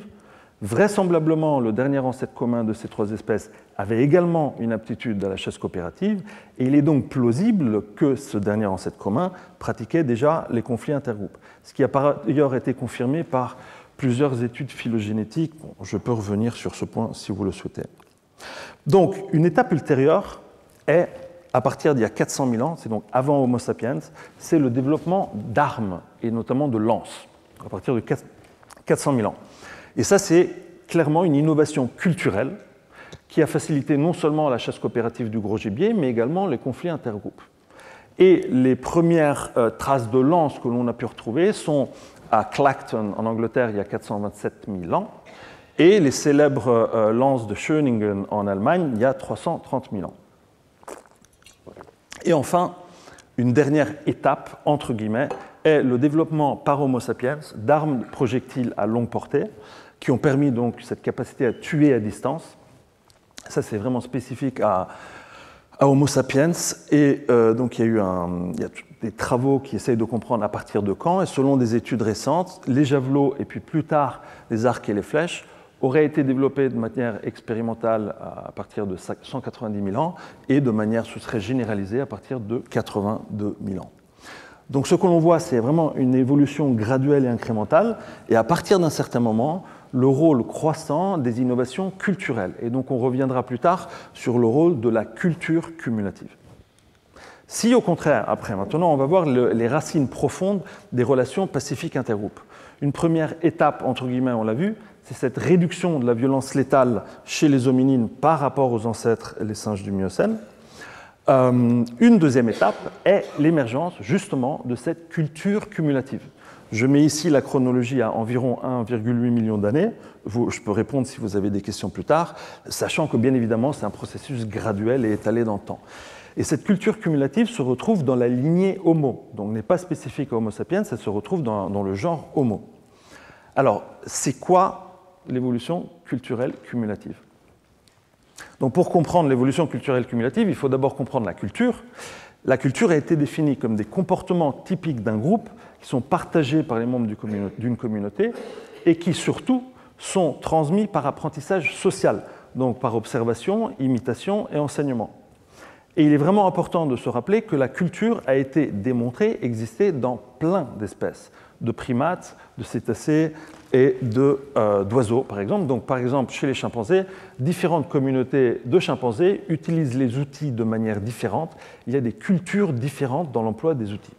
Speaker 2: vraisemblablement, le dernier ancêtre commun de ces 3 espèces avait également une aptitude à la chasse coopérative, et il est donc plausible que ce dernier ancêtre commun pratiquait déjà les conflits intergroupes, ce qui a par ailleurs été confirmé par plusieurs études phylogénétiques. Bon, je peux revenir sur ce point si vous le souhaitez. Donc, une étape ultérieure est, à partir d'il y a 400 000 ans, c'est donc avant Homo sapiens, c'est le développement d'armes, et notamment de lances, à partir de 400 000 ans. Et ça, c'est clairement une innovation culturelle qui a facilité non seulement la chasse coopérative du gros gibier, mais également les conflits intergroupes. Et les premières traces de lance que l'on a pu retrouver sont à Clacton, en Angleterre, il y a 427 000 ans, et les célèbres lances de Schöningen en Allemagne, il y a 330 000 ans. Et enfin, une dernière étape, entre guillemets, est le développement par Homo sapiens d'armes projectiles à longue portée, qui ont permis donc cette capacité à tuer à distance. Ça, c'est vraiment spécifique à Homo sapiens. Et donc, il y a des travaux qui essayent de comprendre à partir de quand. Et selon des études récentes, les javelots et puis plus tard les arcs et les flèches auraient été développés de manière expérimentale à partir de 190 000 ans et de manière ce serait généralisée à partir de 82 000 ans. Donc, ce que l'on voit, c'est vraiment une évolution graduelle et incrémentale. Et à partir d'un certain moment, le rôle croissant des innovations culturelles. Et donc on reviendra plus tard sur le rôle de la culture cumulative. Si au contraire, après maintenant, on va voir les racines profondes des relations pacifiques intergroupes. Une première étape, entre guillemets, on l'a vu, c'est cette réduction de la violence létale chez les hominines par rapport aux ancêtres, les singes du Miocène. Une deuxième étape est l'émergence justement de cette culture cumulative. Je mets ici la chronologie à environ 1,8 million d'années. Je peux répondre si vous avez des questions plus tard, sachant que bien évidemment c'est un processus graduel et étalé dans le temps. Et cette culture cumulative se retrouve dans la lignée Homo, donc n'est pas spécifique à Homo sapiens, elle se retrouve dans le genre Homo. Alors, c'est quoi l'évolution culturelle cumulative? Donc pour comprendre l'évolution culturelle cumulative, il faut d'abord comprendre la culture. La culture a été définie comme des comportements typiques d'un groupe qui sont partagés par les membres d'une communauté et qui surtout sont transmis par apprentissage social, donc par observation, imitation et enseignement. Et il est vraiment important de se rappeler que la culture a été démontrée exister dans plein d'espèces, de primates, de cétacés et d'oiseaux, par exemple. Donc, par exemple, chez les chimpanzés, différentes communautés de chimpanzés utilisent les outils de manière différente. Il y a des cultures différentes dans l'emploi des outils.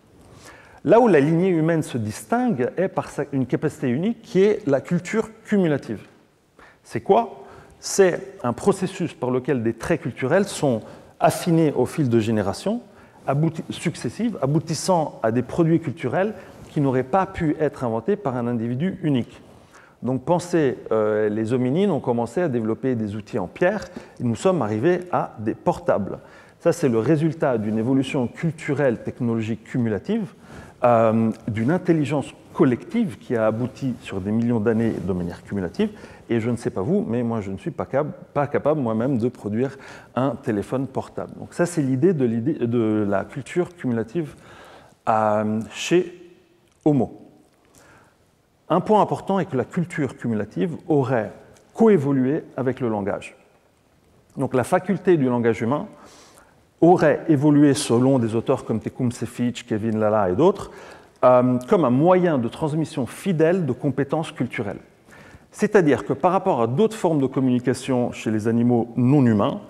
Speaker 2: Là où la lignée humaine se distingue est par une capacité unique qui est la culture cumulative. C'est quoi? C'est un processus par lequel des traits culturels sont affinés au fil de générations successives, aboutissant à des produits culturels qui n'auraient pas pu être inventés par un individu unique. Donc pensez, les hominines ont commencé à développer des outils en pierre et nous sommes arrivés à des portables. Ça, c'est le résultat d'une évolution culturelle technologique cumulative, d'une intelligence collective qui a abouti sur des millions d'années de manière cumulative. Et je ne sais pas vous, mais moi, je ne suis pas capable moi-même de produire un téléphone portable. Donc ça, c'est l'idée de la culture cumulative chez Homo. Un point important est que la culture cumulative aurait coévolué avec le langage. Donc la faculté du langage humain aurait évolué selon des auteurs comme Tecumseh Fitch, Kevin Lala et d'autres, comme un moyen de transmission fidèle de compétences culturelles. C'est-à-dire que par rapport à d'autres formes de communication chez les animaux non humains,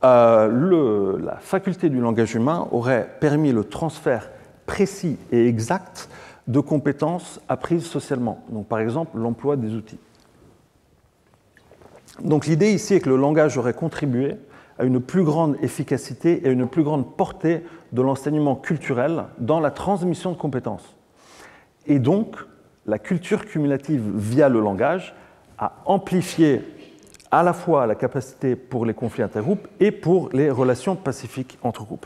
Speaker 2: la faculté du langage humain aurait permis le transfert précis et exact de compétences apprises socialement. Donc, par exemple, l'emploi des outils. Donc l'idée ici est que le langage aurait contribué à une plus grande efficacité et à une plus grande portée de l'enseignement culturel dans la transmission de compétences. Et donc, la culture cumulative via le langage a amplifié à la fois la capacité pour les conflits intergroupes et pour les relations pacifiques entre groupes.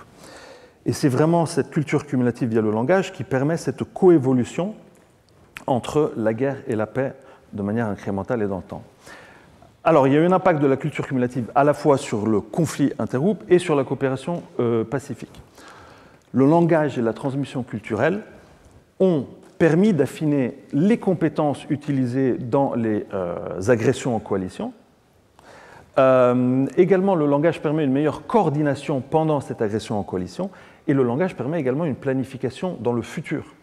Speaker 2: Et c'est vraiment cette culture cumulative via le langage qui permet cette coévolution entre la guerre et la paix de manière incrémentale et dans le temps. Alors, il y a eu un impact de la culture cumulative à la fois sur le conflit intergroupe et sur la coopération pacifique. Le langage et la transmission culturelle ont permis d'affiner les compétences utilisées dans les agressions en coalition. Également, le langage permet une meilleure coordination pendant cette agression en coalition et le langage permet également une planification dans le futur.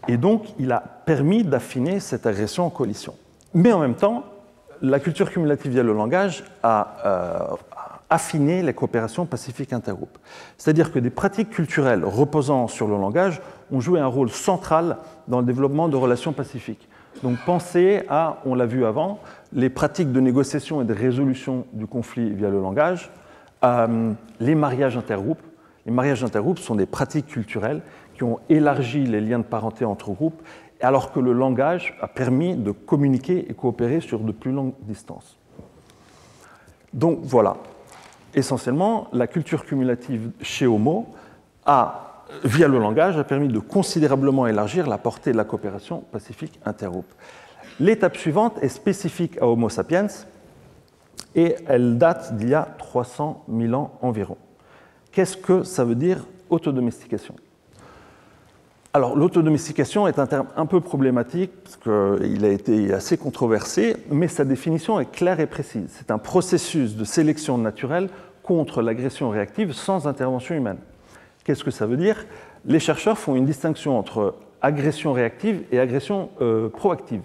Speaker 2: Et donc, il a permis d'affiner cette agression en coalition. Mais en même temps, la culture cumulative via le langage a affiné les coopérations pacifiques intergroupes. C'est-à-dire que des pratiques culturelles reposant sur le langage ont joué un rôle central dans le développement de relations pacifiques. Donc pensez à, on l'a vu avant, les pratiques de négociation et de résolution du conflit via le langage, les mariages intergroupes, Les mariages intergroupes sont des pratiques culturelles qui ont élargi les liens de parenté entre groupes, alors que le langage a permis de communiquer et coopérer sur de plus longues distances. Donc voilà, essentiellement, la culture cumulative chez Homo via le langage, a permis de considérablement élargir la portée de la coopération pacifique intergroupe. L'étape suivante est spécifique à Homo sapiens et elle date d'il y a 300 000 ans environ. Qu'est-ce que ça veut dire autodomestication ? Alors, l'autodomestication est un terme un peu problématique parce qu'il a été assez controversé, mais sa définition est claire et précise. C'est un processus de sélection naturelle contre l'agression réactive sans intervention humaine. Qu'est-ce que ça veut dire ? Les chercheurs font une distinction entre agression réactive et agression proactive.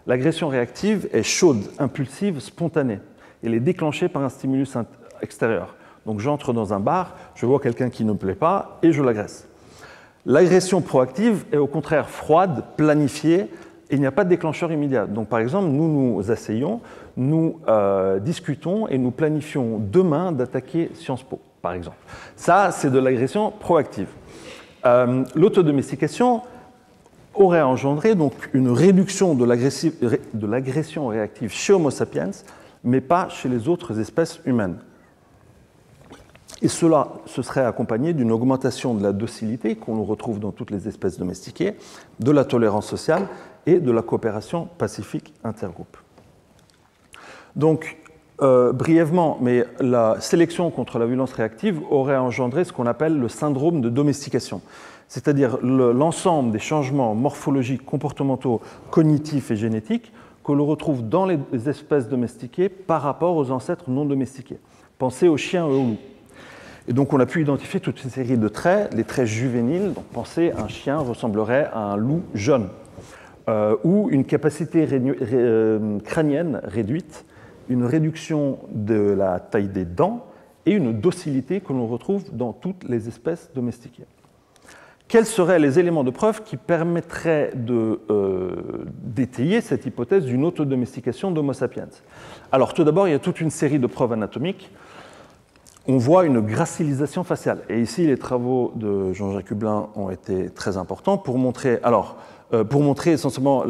Speaker 2: L'agression réactive est chaude, impulsive, spontanée. Elle est déclenchée par un stimulus extérieur. Donc j'entre dans un bar, je vois quelqu'un qui ne me plaît pas et je l'agresse. L'agression proactive est au contraire froide, planifiée, et il n'y a pas de déclencheur immédiat. Donc par exemple, nous nous asseyons, nous discutons et nous planifions demain d'attaquer Sciences Po, par exemple. Ça, c'est de l'agression proactive. L'autodomestication aurait engendré donc une réduction de l'agression réactive chez Homo sapiens, mais pas chez les autres espèces humaines. Et cela se serait accompagné d'une augmentation de la docilité qu'on retrouve dans toutes les espèces domestiquées, de la tolérance sociale et de la coopération pacifique intergroupe. Donc, brièvement, mais la sélection contre la violence réactive aurait engendré ce qu'on appelle le syndrome de domestication, c'est-à-dire l'ensemble des changements morphologiques, comportementaux, cognitifs et génétiques que l'on retrouve dans les espèces domestiquées par rapport aux ancêtres non domestiqués. Pensez aux chiens et aux loups. Et donc on a pu identifier toute une série de traits, les traits juvéniles. Donc pensez, un chien ressemblerait à un loup jeune, ou une capacité crânienne réduite, une réduction de la taille des dents et une docilité que l'on retrouve dans toutes les espèces domestiquées. Quels seraient les éléments de preuve qui permettraient d'étayer cette hypothèse d'une autodomestication d'Homo sapiens ? Alors tout d'abord, il y a toute une série de preuves anatomiques. On voit une gracilisation faciale. Et ici, les travaux de Jean-Jacques Hublin ont été très importants pour montrer essentiellement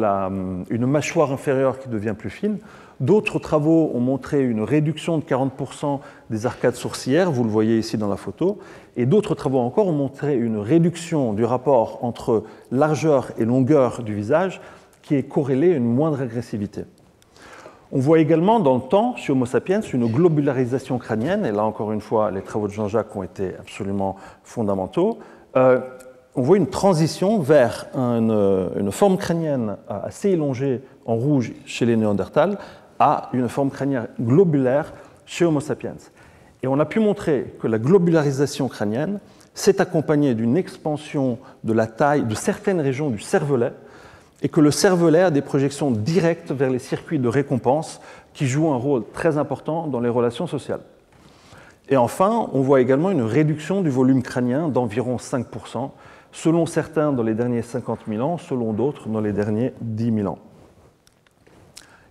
Speaker 2: une mâchoire inférieure qui devient plus fine. D'autres travaux ont montré une réduction de 40% des arcades sourcilières, vous le voyez ici dans la photo. Et d'autres travaux encore ont montré une réduction du rapport entre largeur et longueur du visage qui est corrélée à une moindre agressivité. On voit également dans le temps, chez Homo sapiens, une globularisation crânienne, et là encore une fois, les travaux de Jean-Jacques ont été absolument fondamentaux. On voit une transition vers une forme crânienne assez élongée en rouge chez les Néandertals à une forme crânienne globulaire chez Homo sapiens. Et on a pu montrer que la globularisation crânienne s'est accompagnée d'une expansion de la taille de certaines régions du cervelet, et que le cervelet a des projections directes vers les circuits de récompense qui jouent un rôle très important dans les relations sociales. Et enfin, on voit également une réduction du volume crânien d'environ 5%, selon certains dans les derniers 50 000 ans, selon d'autres dans les derniers 10 000 ans.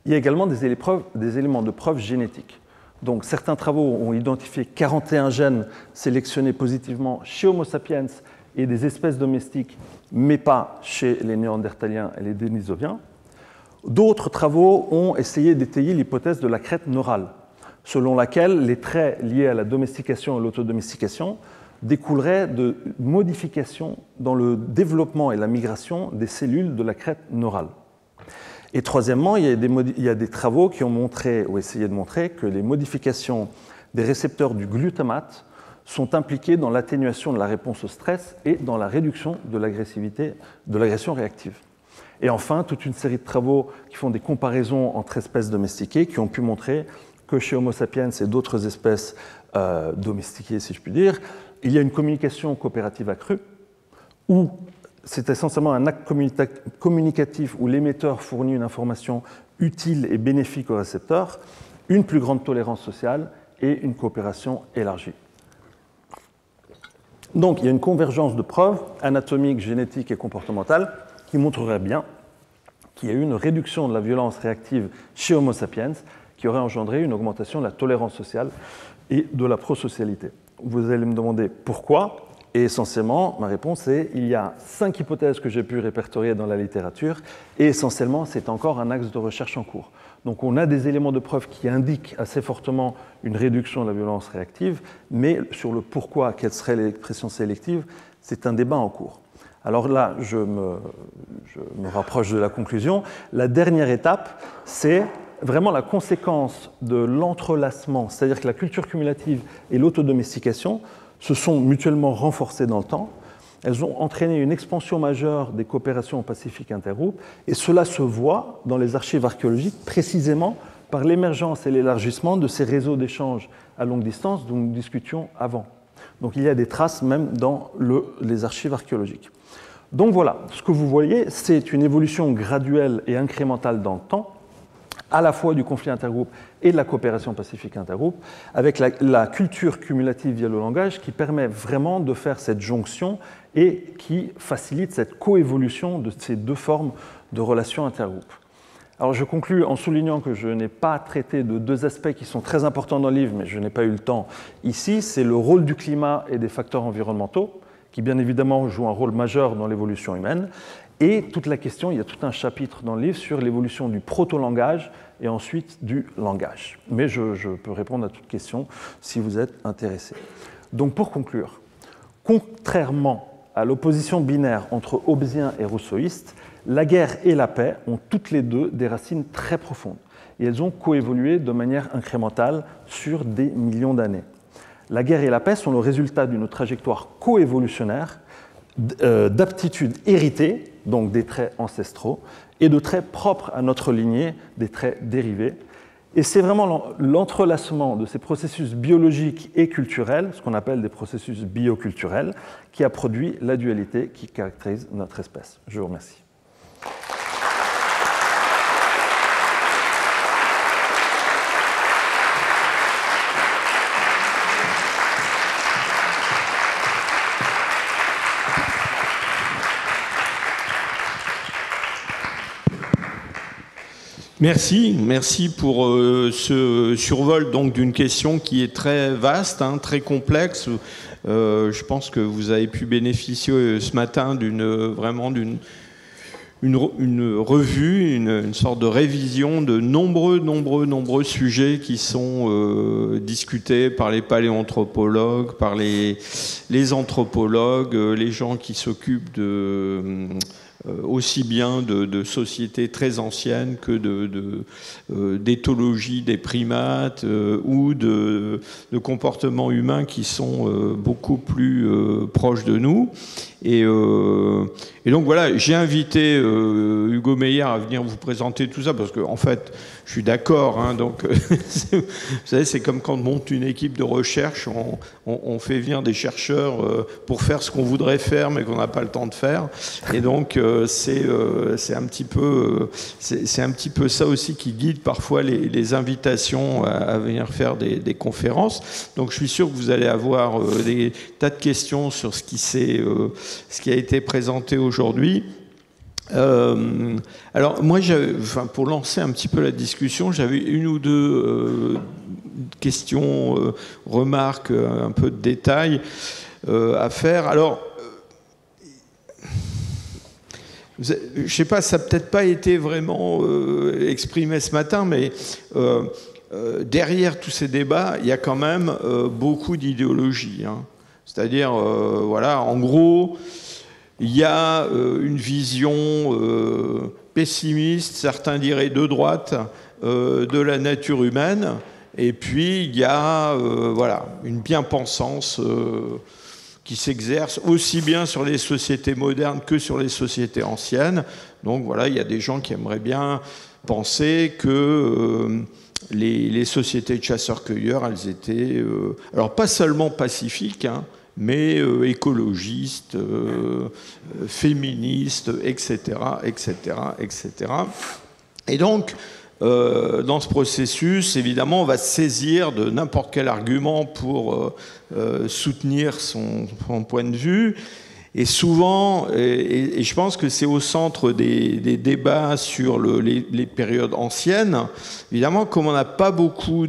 Speaker 2: Il y a également des éléments de preuve génétiques. Donc, certains travaux ont identifié 41 gènes sélectionnés positivement chez Homo sapiens et des espèces domestiques, mais pas chez les Néandertaliens et les Denisoviens. D'autres travaux ont essayé d'étayer l'hypothèse de la crête neurale, selon laquelle les traits liés à la domestication et l'autodomestication découleraient de modifications dans le développement et la migration des cellules de la crête neurale. Et troisièmement, il y a des travaux qui ont montré, ou essayé de montrer, que les modifications des récepteurs du glutamate sont impliqués dans l'atténuation de la réponse au stress et dans la réduction de l'agressivité, de l'agression réactive. Et enfin, toute une série de travaux qui font des comparaisons entre espèces domestiquées qui ont pu montrer que chez Homo sapiens et d'autres espèces domestiquées, si je puis dire, il y a une communication coopérative accrue, où c'est essentiellement un acte communicatif où l'émetteur fournit une information utile et bénéfique au récepteur, une plus grande tolérance sociale et une coopération élargie. Donc, il y a une convergence de preuves anatomiques, génétiques et comportementales qui montrerait bien qu'il y a eu une réduction de la violence réactive chez Homo sapiens qui aurait engendré une augmentation de la tolérance sociale et de la prosocialité. vous allez me demander pourquoi. Et essentiellement, ma réponse est il y a 5 hypothèses que j'ai pu répertorier dans la littérature, et essentiellement, c'est encore un axe de recherche en cours. Donc on a des éléments de preuve qui indiquent assez fortement une réduction de la violence réactive, mais sur le pourquoi, quelle serait l'expression sélective, c'est un débat en cours. Alors là, je me rapproche de la conclusion. La dernière étape, c'est vraiment la conséquence de l'entrelacement, c'est-à-dire que la culture cumulative et l'autodomestication se sont mutuellement renforcées dans le temps. Elles ont entraîné une expansion majeure des coopérations au Pacifique intergroupes, et cela se voit dans les archives archéologiques précisément par l'émergence et l'élargissement de ces réseaux d'échanges à longue distance dont nous discutions avant. Donc il y a des traces même dans les archives archéologiques. Donc voilà, ce que vous voyez, c'est une évolution graduelle et incrémentale dans le temps, à la fois du conflit intergroupe et de la coopération pacifique intergroupe, avec la culture cumulative via le langage qui permet vraiment de faire cette jonction et qui facilite cette coévolution de ces deux formes de relations intergroupes. Alors je conclus en soulignant que je n'ai pas traité de 2 aspects qui sont très importants dans le livre, mais je n'ai pas eu le temps ici, c'est le rôle du climat et des facteurs environnementaux, qui bien évidemment jouent un rôle majeur dans l'évolution humaine, et toute la question, il y a tout un chapitre dans le livre sur l'évolution du proto-langage et ensuite du langage. Mais je peux répondre à toute question si vous êtes intéressé. Donc pour conclure, contrairement à l'opposition binaire entre hobbésien et rousseauiste, la guerre et la paix ont toutes les deux des racines très profondes et elles ont coévolué de manière incrémentale sur des millions d'années. La guerre et la paix sont le résultat d'une trajectoire coévolutionnaire d'aptitudes héritées, donc des traits ancestraux, et de traits propres à notre lignée, des traits dérivés. Et c'est vraiment l'entrelacement de ces processus biologiques et culturels, ce qu'on appelle des processus bioculturels, qui a produit la dualité qui caractérise notre espèce. Je vous remercie.
Speaker 1: Merci pour ce survol donc d'une question qui est très vaste, hein, très complexe. Je pense que vous avez pu bénéficier ce matin d'une revue, une sorte de révision de nombreux sujets qui sont discutés par les paléoanthropologues, par les anthropologues, les gens qui s'occupent aussi bien de sociétés très anciennes que d'éthologie des primates ou de comportements humains qui sont beaucoup plus proches de nous. Et donc voilà, j'ai invité Hugo Meyer à venir vous présenter tout ça, parce qu'en fait, je suis d'accord. Hein, donc, vous savez, c'est comme quand on monte une équipe de recherche, on fait venir des chercheurs pour faire ce qu'on voudrait faire, mais qu'on n'a pas le temps de faire. Et donc, c'est un petit peu ça aussi qui guide parfois les invitations à venir faire des conférences. Donc, je suis sûr que vous allez avoir des tas de questions sur ce qui a été présenté aujourd'hui. Alors moi, pour lancer un petit peu la discussion, j'avais une ou deux questions, remarques, un peu de détails à faire. Alors, je ne sais pas, ça n'a peut-être pas été vraiment exprimé ce matin, mais derrière tous ces débats, il y a quand même beaucoup d'idéologie. Hein. C'est-à-dire, voilà, en gros, il y a une vision pessimiste, certains diraient de droite, de la nature humaine, et puis il y a voilà, une bien-pensance qui s'exerce aussi bien sur les sociétés modernes que sur les sociétés anciennes. Donc voilà, il y a des gens qui aimeraient bien penser que les sociétés de chasseurs-cueilleurs, elles étaient, alors pas seulement pacifiques, hein, mais écologistes, féministes, etc., etc., etc. Et donc, dans ce processus, évidemment, on va se saisir de n'importe quel argument pour soutenir son point de vue. Et souvent, et je pense que c'est au centre des débats sur les périodes anciennes, évidemment, comme on n'a pas beaucoup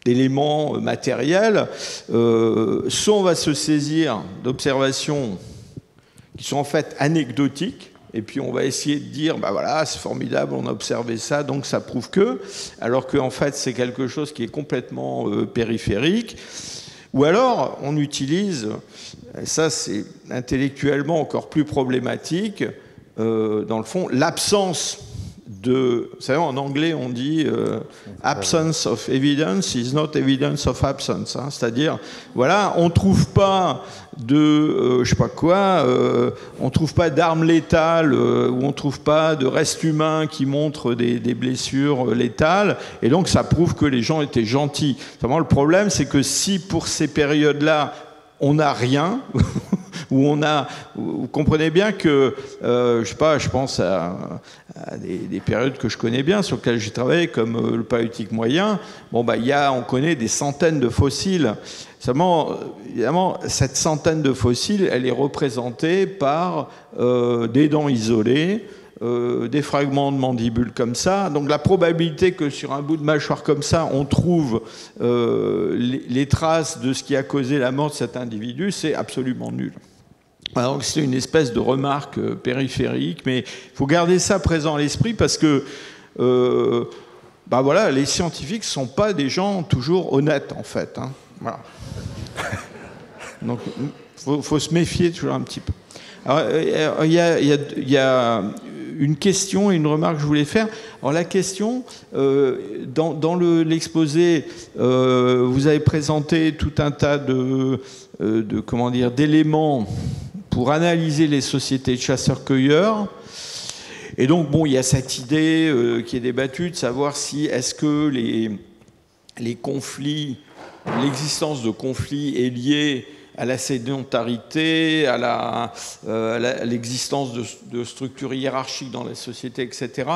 Speaker 1: d'éléments matériels, soit on va se saisir d'observations qui sont en fait anecdotiques, et puis on va essayer de dire, bah voilà, c'est formidable, on a observé ça, donc ça prouve que, alors qu'en fait c'est quelque chose qui est complètement périphérique. Ou alors on utilise, ça c'est intellectuellement encore plus problématique, dans le fond, l'absence de... Vous savez, en anglais, on dit absence of evidence is not evidence of absence. Hein, c'est-à-dire, voilà, on ne trouve pas de, je sais pas quoi, on ne trouve pas d'armes létales ou on ne trouve pas de restes humains qui montrent des blessures létales. Et donc, ça prouve que les gens étaient gentils. Vraiment, le problème, c'est que si pour ces périodes-là, on n'a rien... où on a, vous comprenez bien que, je sais pas, je pense à des périodes que je connais bien, sur lesquelles j'ai travaillé, comme le Paléolithique moyen. Bon, bah, on connaît des centaines de fossiles. Seulement, évidemment, cette centaine de fossiles, elle est représentée par des dents isolées, des fragments de mandibules comme ça. Donc la probabilité que sur un bout de mâchoire comme ça, on trouve les traces de ce qui a causé la mort de cet individu, c'est absolument nul. Alors c'est une espèce de remarque périphérique, mais il faut garder ça présent à l'esprit parce que bah voilà, les scientifiques ne sont pas des gens toujours honnêtes en fait. Hein. Voilà. Donc faut se méfier toujours un petit peu. Alors il y a une question et une remarque que je voulais faire. Alors la question, dans l'exposé, vous avez présenté tout un tas d'éléments pour analyser les sociétés de chasseurs-cueilleurs. Et donc, bon, il y a cette idée qui est débattue de savoir si est-ce que les conflits, l'existence de conflits est liée à la sédentarité, à l'existence de structures hiérarchiques dans la société, etc.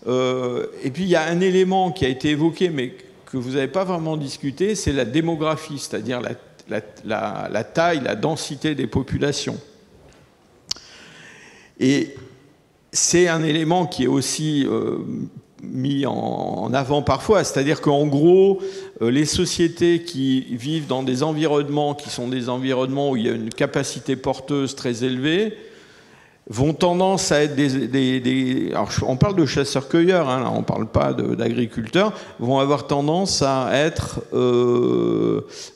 Speaker 1: Et puis, il y a un élément qui a été évoqué, mais que vous n'avez pas vraiment discuté, c'est la démographie, c'est-à-dire la taille, la densité des populations. Et c'est un élément qui est aussi mis en avant parfois, c'est-à-dire qu'en gros, les sociétés qui vivent dans des environnements qui sont des environnements où il y a une capacité porteuse très élevée vont tendance à être alors on parle de chasseurs-cueilleurs, hein, là, on ne parle pas d'agriculteurs, vont avoir tendance à être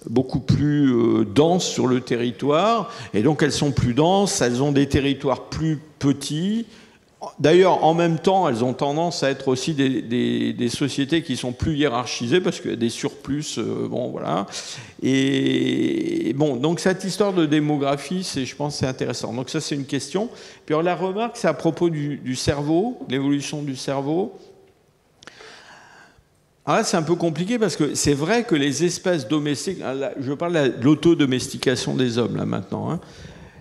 Speaker 1: beaucoup plus denses sur le territoire, et donc elles sont plus denses, elles ont des territoires plus petits. D'ailleurs, en même temps, elles ont tendance à être aussi des sociétés qui sont plus hiérarchisées parce qu'il y a des surplus, bon, voilà. Et bon, donc cette histoire de démographie, je pense, c'est intéressant. Donc ça, c'est une question. Puis alors, la remarque, c'est à propos du cerveau, l'évolution du cerveau. Alors là, c'est un peu compliqué parce que c'est vrai que les espèces domestiques, je parle de l'autodomestication des hommes, là, maintenant, hein.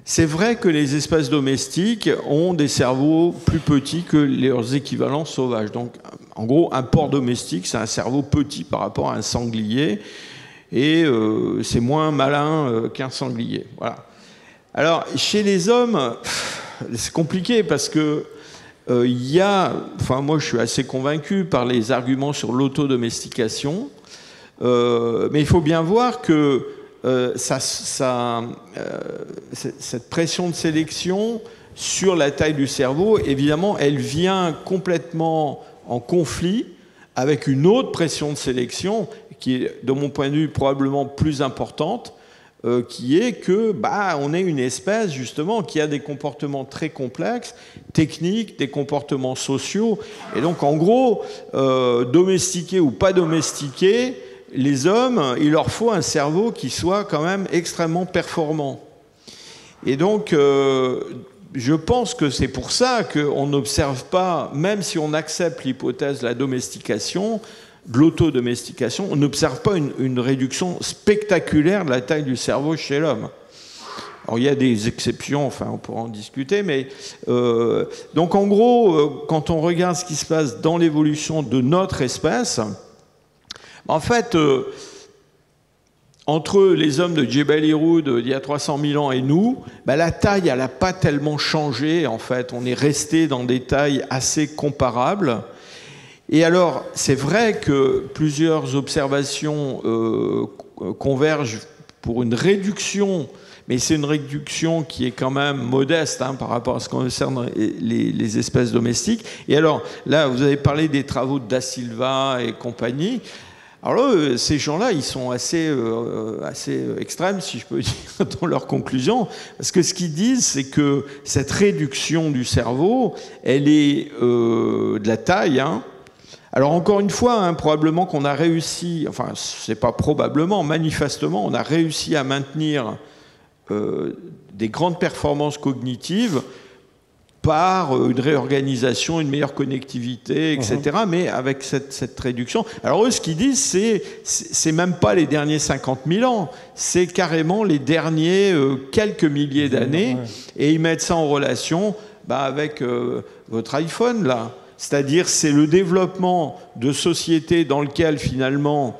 Speaker 1: C'est vrai que les espèces domestiques ont des cerveaux plus petits que leurs équivalents sauvages. Donc, en gros, un porc domestique, c'est un cerveau petit par rapport à un sanglier, et c'est moins malin qu'un sanglier. Voilà. Alors, chez les hommes, c'est compliqué parce que moi, je suis assez convaincu par les arguments sur l'autodomestication, mais il faut bien voir que cette pression de sélection sur la taille du cerveau, évidemment, elle vient complètement en conflit avec une autre pression de sélection qui est, de mon point de vue, probablement plus importante, qui est que on est une espèce, justement, qui a des comportements très complexes, techniques, des comportements sociaux. Et donc, en gros, domestiqués ou pas domestiqués, les hommes, il leur faut un cerveau qui soit quand même extrêmement performant. Et donc, je pense que c'est pour ça qu'on n'observe pas, même si on accepte l'hypothèse de la domestication, de l'autodomestication, on n'observe pas une réduction spectaculaire de la taille du cerveau chez l'homme. Alors, il y a des exceptions, enfin, on pourra en discuter, mais... donc, en gros, quand on regarde ce qui se passe dans l'évolution de notre espèce... En fait, entre les hommes de Jebel Irhoud d'il y a 300 000 ans et nous, la taille, elle n'a pas tellement changé. En fait, on est resté dans des tailles assez comparables. Et alors, c'est vrai que plusieurs observations convergent pour une réduction, mais c'est une réduction qui est quand même modeste par rapport à ce qui concerne les espèces domestiques. Et alors, là, vous avez parlé des travaux de Da Silva et compagnie. Alors là, ces gens-là, ils sont assez extrêmes, si je peux dire, dans leurs conclusions, parce que ce qu'ils disent, c'est que cette réduction du cerveau, elle est de la taille. Alors encore une fois, probablement qu'on a réussi, enfin c'est pas probablement, manifestement, on a réussi à maintenir des grandes performances cognitives par une réorganisation, une meilleure connectivité, etc., mais avec cette réduction. Alors eux, ce qu'ils disent, c'est même pas les derniers 50 000 ans, c'est carrément les derniers quelques milliers d'années, et ils mettent ça en relation avec votre iPhone, là. C'est-à-dire, c'est le développement de sociétés dans lesquelles, finalement,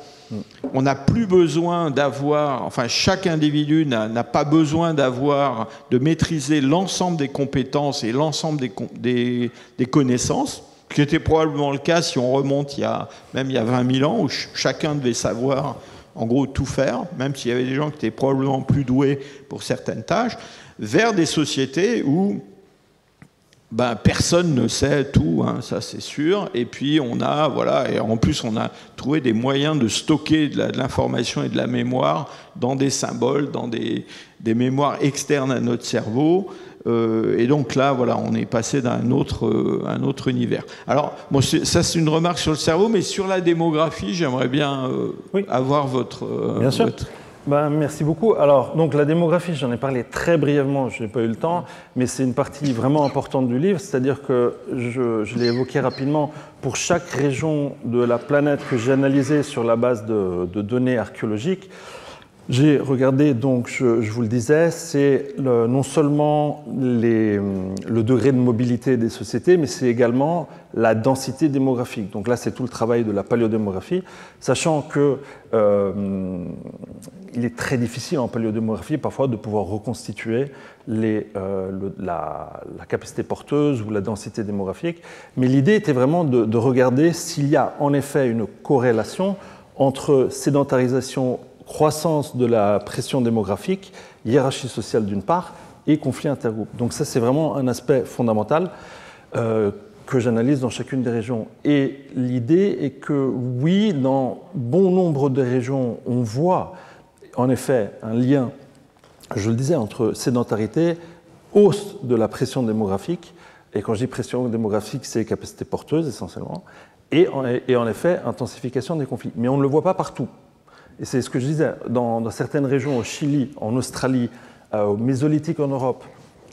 Speaker 1: on n'a plus besoin d'avoir, enfin chaque individu n'a pas besoin de maîtriser l'ensemble des compétences et l'ensemble des connaissances, ce qui était probablement le cas si on remonte il y a 20 000 ans, où chacun devait savoir en gros tout faire, même s'il y avait des gens qui étaient probablement plus doués pour certaines tâches, vers des sociétés où personne ne sait tout, ça c'est sûr. Et puis on a, et en plus on a trouvé des moyens de stocker de l'information et de la mémoire dans des symboles, dans des mémoires externes à notre cerveau. Et donc là, on est passé d'un autre univers. Alors, ça c'est une remarque sur le cerveau, mais sur la démographie, j'aimerais bien avoir votre...
Speaker 2: Bien sûr. Merci beaucoup. Alors, donc la démographie, j'en ai parlé très brièvement, je n'ai pas eu le temps, mais c'est une partie vraiment importante du livre, c'est-à-dire que je l'ai évoqué rapidement, pour chaque région de la planète que j'ai analysée sur la base de données archéologiques, j'ai regardé, donc je vous le disais, c'est non seulement le degré de mobilité des sociétés, mais c'est également la densité démographique. Donc là, c'est tout le travail de la paléodémographie, sachant que il est très difficile en paléodémographie parfois de pouvoir reconstituer la capacité porteuse ou la densité démographique. Mais l'idée était vraiment de regarder s'il y a en effet une corrélation entre sédentarisation, croissance de la pression démographique, hiérarchie sociale d'une part, et conflit intergroupe. Donc ça, c'est vraiment un aspect fondamental que j'analyse dans chacune des régions. Et l'idée est que oui, dans bon nombre de régions, on voit en effet un lien, je le disais, entre sédentarité, hausse de la pression démographique, et quand je dis pression démographique, c'est capacité porteuse essentiellement, et en effet intensification des conflits. Mais on ne le voit pas partout. Et c'est ce que je disais, dans certaines régions, au Chili, en Australie, au Mésolithique en Europe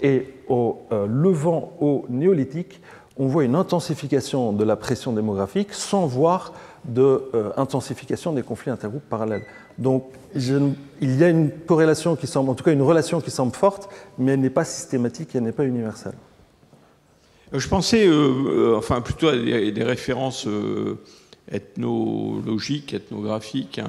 Speaker 2: et au Levant, au Néolithique, on voit une intensification de la pression démographique sans voir d'intensification des conflits intergroupes parallèles. Donc il y a une corrélation qui semble, en tout cas une relation qui semble forte, mais elle n'est pas systématique, elle n'est pas universelle.
Speaker 1: Je pensais plutôt à des références ethnologiques, ethnographiques.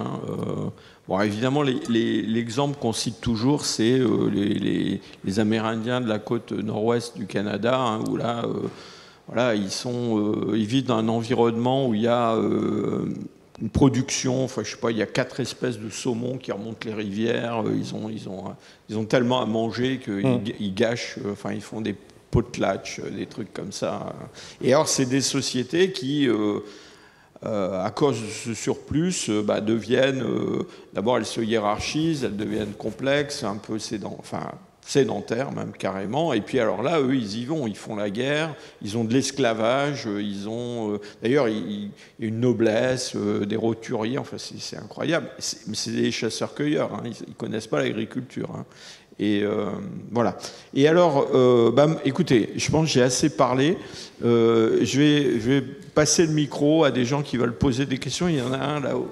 Speaker 1: Évidemment, l'exemple qu'on cite toujours, c'est les Amérindiens de la côte nord-ouest du Canada, où là, ils vivent dans un environnement où il y a une production, je sais pas, il y a 4 espèces de saumons qui remontent les rivières, ils ont tellement à manger qu'ils gâchent, ils font des potlatch, des trucs comme ça. Et alors, c'est des sociétés qui... à cause de ce surplus, deviennent... D'abord, elles se hiérarchisent, elles deviennent complexes, un peu sédentaires même, carrément. Et puis alors là, eux, ils y vont, ils font la guerre, ils ont de l'esclavage, ils ont... D'ailleurs, il y a une noblesse, des roturiers, c'est incroyable. Mais c'est des chasseurs-cueilleurs, ils ne connaissent pas l'agriculture. Et voilà. Et alors, écoutez, je pense que j'ai assez parlé. Je vais passer le micro à des gens qui veulent poser des questions. Il y en a un là-haut.